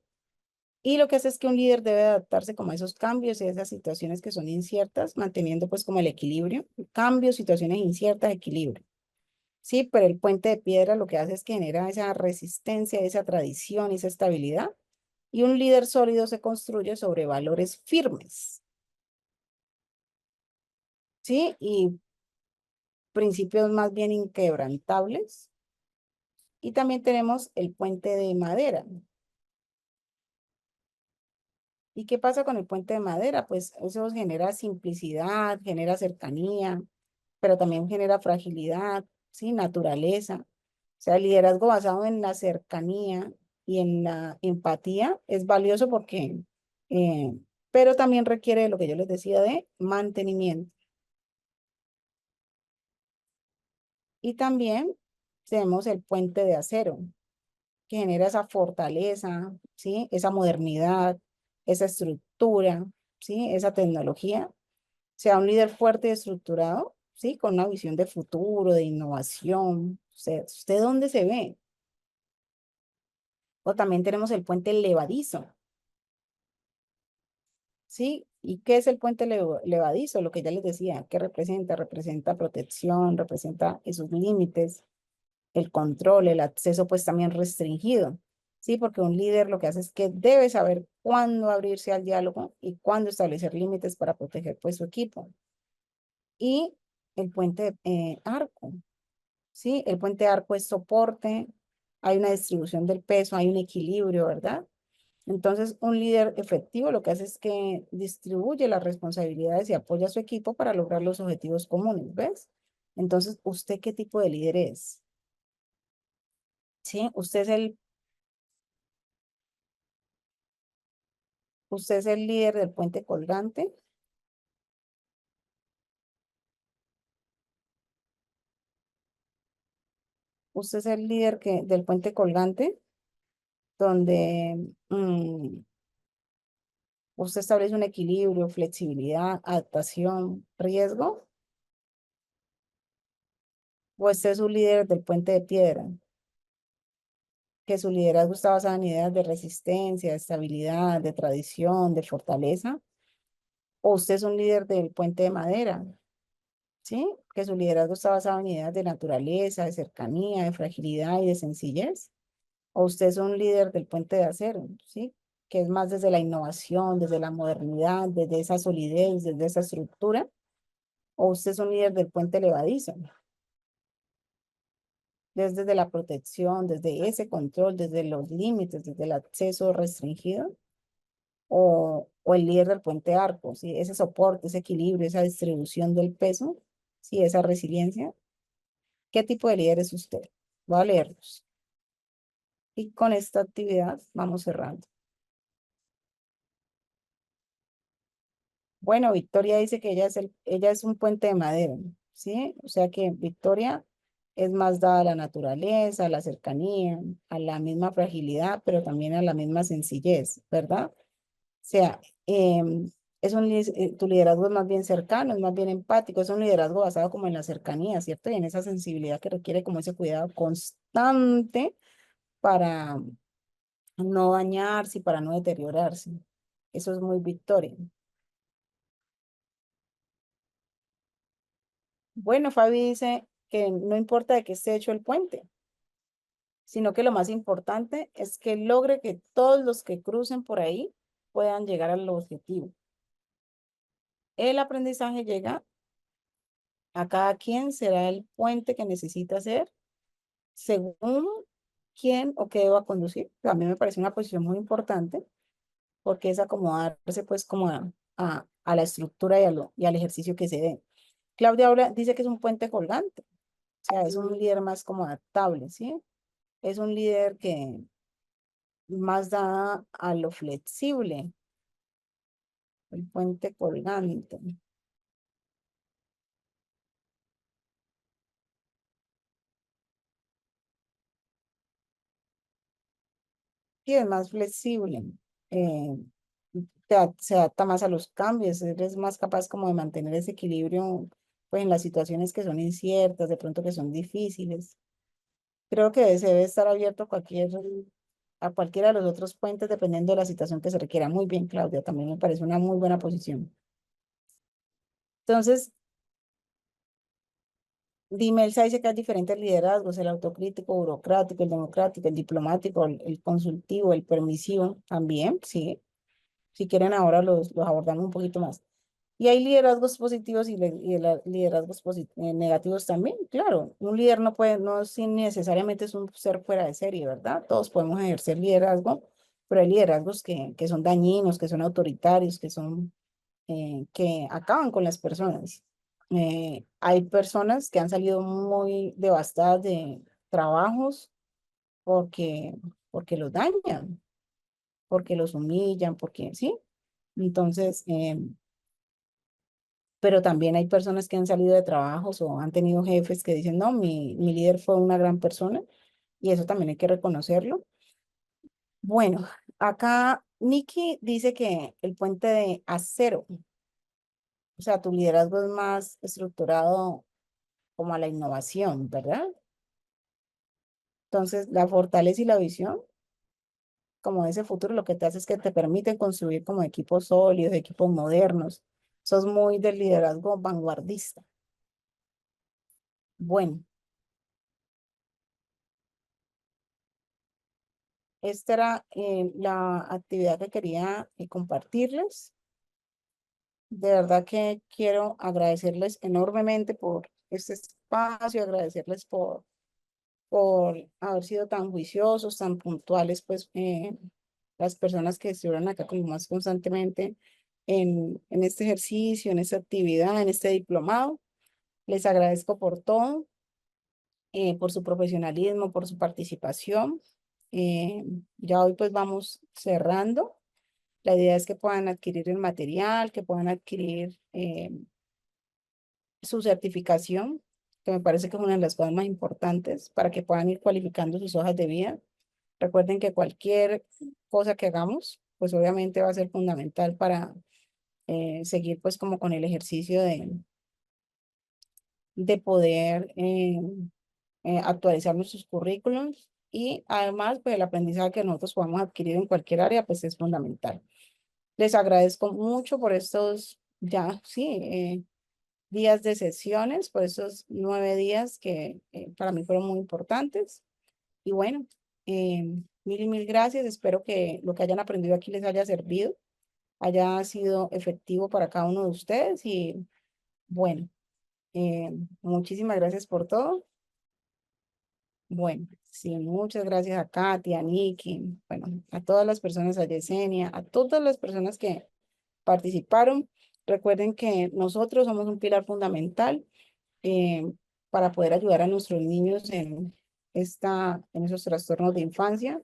Y lo que hace es que un líder debe adaptarse como a esos cambios y a esas situaciones que son inciertas, manteniendo pues como el equilibrio, cambios, situaciones inciertas, equilibrio. Sí, pero el puente de piedra lo que hace es que genera esa resistencia, esa tradición, esa estabilidad. Y un líder sólido se construye sobre valores firmes, ¿sí? Y principios más bien inquebrantables. Y también tenemos el puente de madera. ¿Y qué pasa con el puente de madera? Pues eso genera simplicidad, genera cercanía, pero también genera fragilidad, ¿sí? Naturaleza. O sea, el liderazgo basado en la cercanía y en la empatía es valioso porque, eh, pero también requiere lo que yo les decía de mantenimiento. Y también tenemos el puente de acero, que genera esa fortaleza, ¿sí? Esa modernidad, esa estructura, ¿sí? Esa tecnología. Sea un líder fuerte y estructurado, ¿sí? Con una visión de futuro, de innovación. ¿Usted dónde se ve? O también tenemos el puente levadizo, ¿sí? ¿Y qué es el puente levadizo? Lo que ya les decía, ¿qué representa? Representa protección, representa esos límites, el control, el acceso pues también restringido, ¿sí? Porque un líder lo que hace es que debe saber cuándo abrirse al diálogo y cuándo establecer límites para proteger pues su equipo. Y el puente arco, ¿sí? El puente arco es soporte, hay una distribución del peso, hay un equilibrio, ¿verdad? Entonces, un líder efectivo lo que hace es que distribuye las responsabilidades y apoya a su equipo para lograr los objetivos comunes, ¿ves? Entonces, ¿usted qué tipo de líder es? ¿Sí? Usted es el líder del puente colgante. Usted es el líder del puente colgante, donde usted establece un equilibrio, flexibilidad, adaptación, riesgo. O usted es un líder del puente de piedra, que su liderazgo está basado en ideas de resistencia, de estabilidad, de tradición, de fortaleza. O usted es un líder del puente de madera, ¿sí? Que su liderazgo está basado en ideas de naturaleza, de cercanía, de fragilidad y de sencillez. O usted es un líder del puente de acero, ¿sí? Que es más desde la innovación, desde la modernidad, desde esa solidez, desde esa estructura. O usted es un líder del puente levadizo, desde la protección, desde ese control, desde los límites, desde el acceso restringido. O el líder del puente arco, ¿sí? Ese soporte, ese equilibrio, esa distribución del peso, ¿sí? Esa resiliencia. ¿Qué tipo de líder es usted? Voy a leerlos. Y con esta actividad vamos cerrando. Bueno, Victoria dice que ella es un puente de madera, ¿sí? O sea que Victoria es más dada a la naturaleza, a la cercanía, a la misma fragilidad, pero también a la misma sencillez, ¿verdad? O sea, tu liderazgo es más bien cercano, es más bien empático, es un liderazgo basado como en la cercanía, ¿cierto? Y en esa sensibilidad que requiere como ese cuidado constante para no dañarse y para no deteriorarse. Eso es muy Victoria. Bueno, Fabi dice que no importa de qué esté hecho el puente, sino que lo más importante es que logre que todos los que crucen por ahí puedan llegar al objetivo. El aprendizaje llega a cada quien, será el puente que necesita hacer según quién o qué va a conducir. A mí me parece una posición muy importante porque es acomodarse pues como a la estructura y al ejercicio que se dé. Claudia ahora dice que es un puente colgante, o sea, es un líder más como adaptable, ¿sí? Es un líder que más da a lo flexible, el puente colgante. Sí, es más flexible, eh, se adapta más a los cambios, eres más capaz como de mantener ese equilibrio pues, en las situaciones que son inciertas, de pronto que son difíciles. Creo que se debe estar abierto a cualquiera de los otros puentes dependiendo de la situación que se requiera. Muy bien, Claudia, también me parece una muy buena posición. Entonces, Dimelsa dice que hay diferentes liderazgos, el autocrítico, burocrático, el democrático, el diplomático, el consultivo, el permisivo, también, sí. Si quieren ahora los abordamos un poquito más. Y hay liderazgos positivos y liderazgos negativos también, claro. Un líder no puede, no sin necesariamente es un ser fuera de serie, ¿verdad? Todos podemos ejercer liderazgo, pero hay liderazgos que son dañinos, que son autoritarios, que acaban con las personas. Hay personas que han salido muy devastadas de trabajos porque, porque los dañan, porque los humillan, porque, ¿sí? Entonces, pero también hay personas que han salido de trabajos o han tenido jefes que dicen, no, mi líder fue una gran persona y eso también hay que reconocerlo. Bueno, acá Nikki dice que el puente de acero, o sea, tu liderazgo es más estructurado como a la innovación, ¿verdad? Entonces, la fortaleza y la visión. como ese futuro, lo que te hace es que te permiten construir como equipos sólidos, equipos modernos. Sos muy del liderazgo vanguardista. Bueno, esta era la actividad que quería compartirles. De verdad que quiero agradecerles enormemente por este espacio, agradecerles por haber sido tan juiciosos, tan puntuales, pues las personas que estuvieron acá como más constantemente en este ejercicio, en esta actividad, en este diplomado. Les agradezco por todo, por su profesionalismo, por su participación. Eh, ya hoy pues vamos cerrando. La idea es que puedan adquirir el material, que puedan adquirir su certificación, que me parece que es una de las cosas más importantes para que puedan ir cualificando sus hojas de vida. Recuerden que cualquier cosa que hagamos, pues obviamente va a ser fundamental para seguir pues como con el ejercicio de poder actualizar nuestros currículums y además pues el aprendizaje que nosotros podamos adquirir en cualquier área pues es fundamental. Les agradezco mucho por estos ya, sí, días de sesiones, por esos 9 días que para mí fueron muy importantes. Y bueno, mil y mil gracias. Espero que lo que hayan aprendido aquí les haya servido, haya sido efectivo para cada uno de ustedes. Y bueno, muchísimas gracias por todo. Bueno, sí, muchas gracias a Katy, a Nikki, bueno, a todas las personas, a Yesenia, a todas las personas que participaron. Recuerden que nosotros somos un pilar fundamental eh, para poder ayudar a nuestros niños en esos trastornos de infancia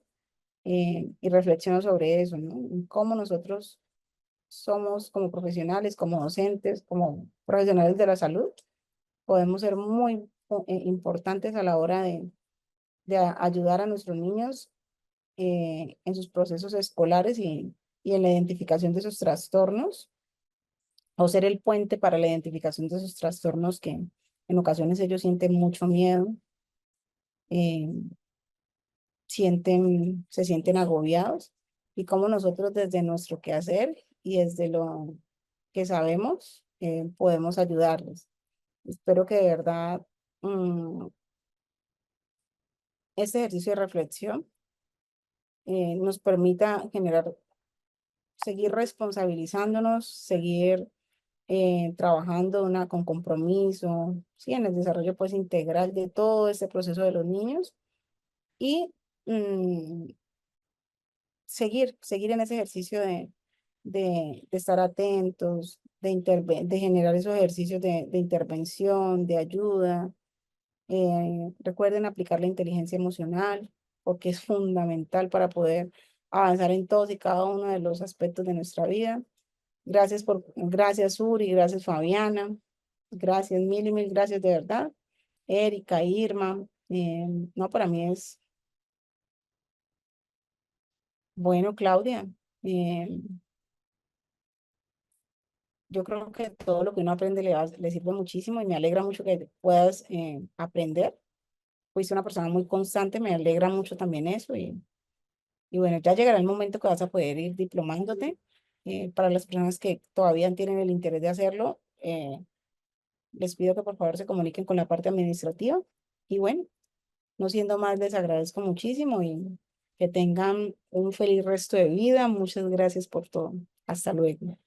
y reflexiono sobre eso, ¿no? En cómo nosotros somos como profesionales, como docentes, como profesionales de la salud, podemos ser muy importantes a la hora de ayudar a nuestros niños en sus procesos escolares y en la identificación de esos trastornos o ser el puente para la identificación de esos trastornos que en ocasiones ellos sienten mucho miedo, eh, se sienten agobiados y cómo nosotros desde nuestro quehacer y desde lo que sabemos podemos ayudarles. Espero que de verdad este ejercicio de reflexión nos permita generar, seguir responsabilizándonos, seguir trabajando con compromiso, sí, en el desarrollo pues integral de todo este proceso de los niños y mm, seguir en ese ejercicio de estar atentos, de generar esos ejercicios de intervención, de ayuda. Recuerden aplicar la inteligencia emocional, porque es fundamental para poder avanzar en todos y cada uno de los aspectos de nuestra vida. Gracias Uri, gracias Fabiana, gracias, mil y mil gracias de verdad. Erika, Irma, no, para mí es, bueno, Claudia, eh, yo creo que todo lo que uno aprende le sirve muchísimo y me alegra mucho que puedas aprender. Fuiste una persona muy constante, me alegra mucho también eso y bueno, ya llegará el momento que vas a poder ir diplomándote. Para las personas que todavía tienen el interés de hacerlo, les pido que por favor se comuniquen con la parte administrativa. Y bueno, no siendo más, les agradezco muchísimo y que tengan un feliz resto de vida. Muchas gracias por todo. Hasta luego.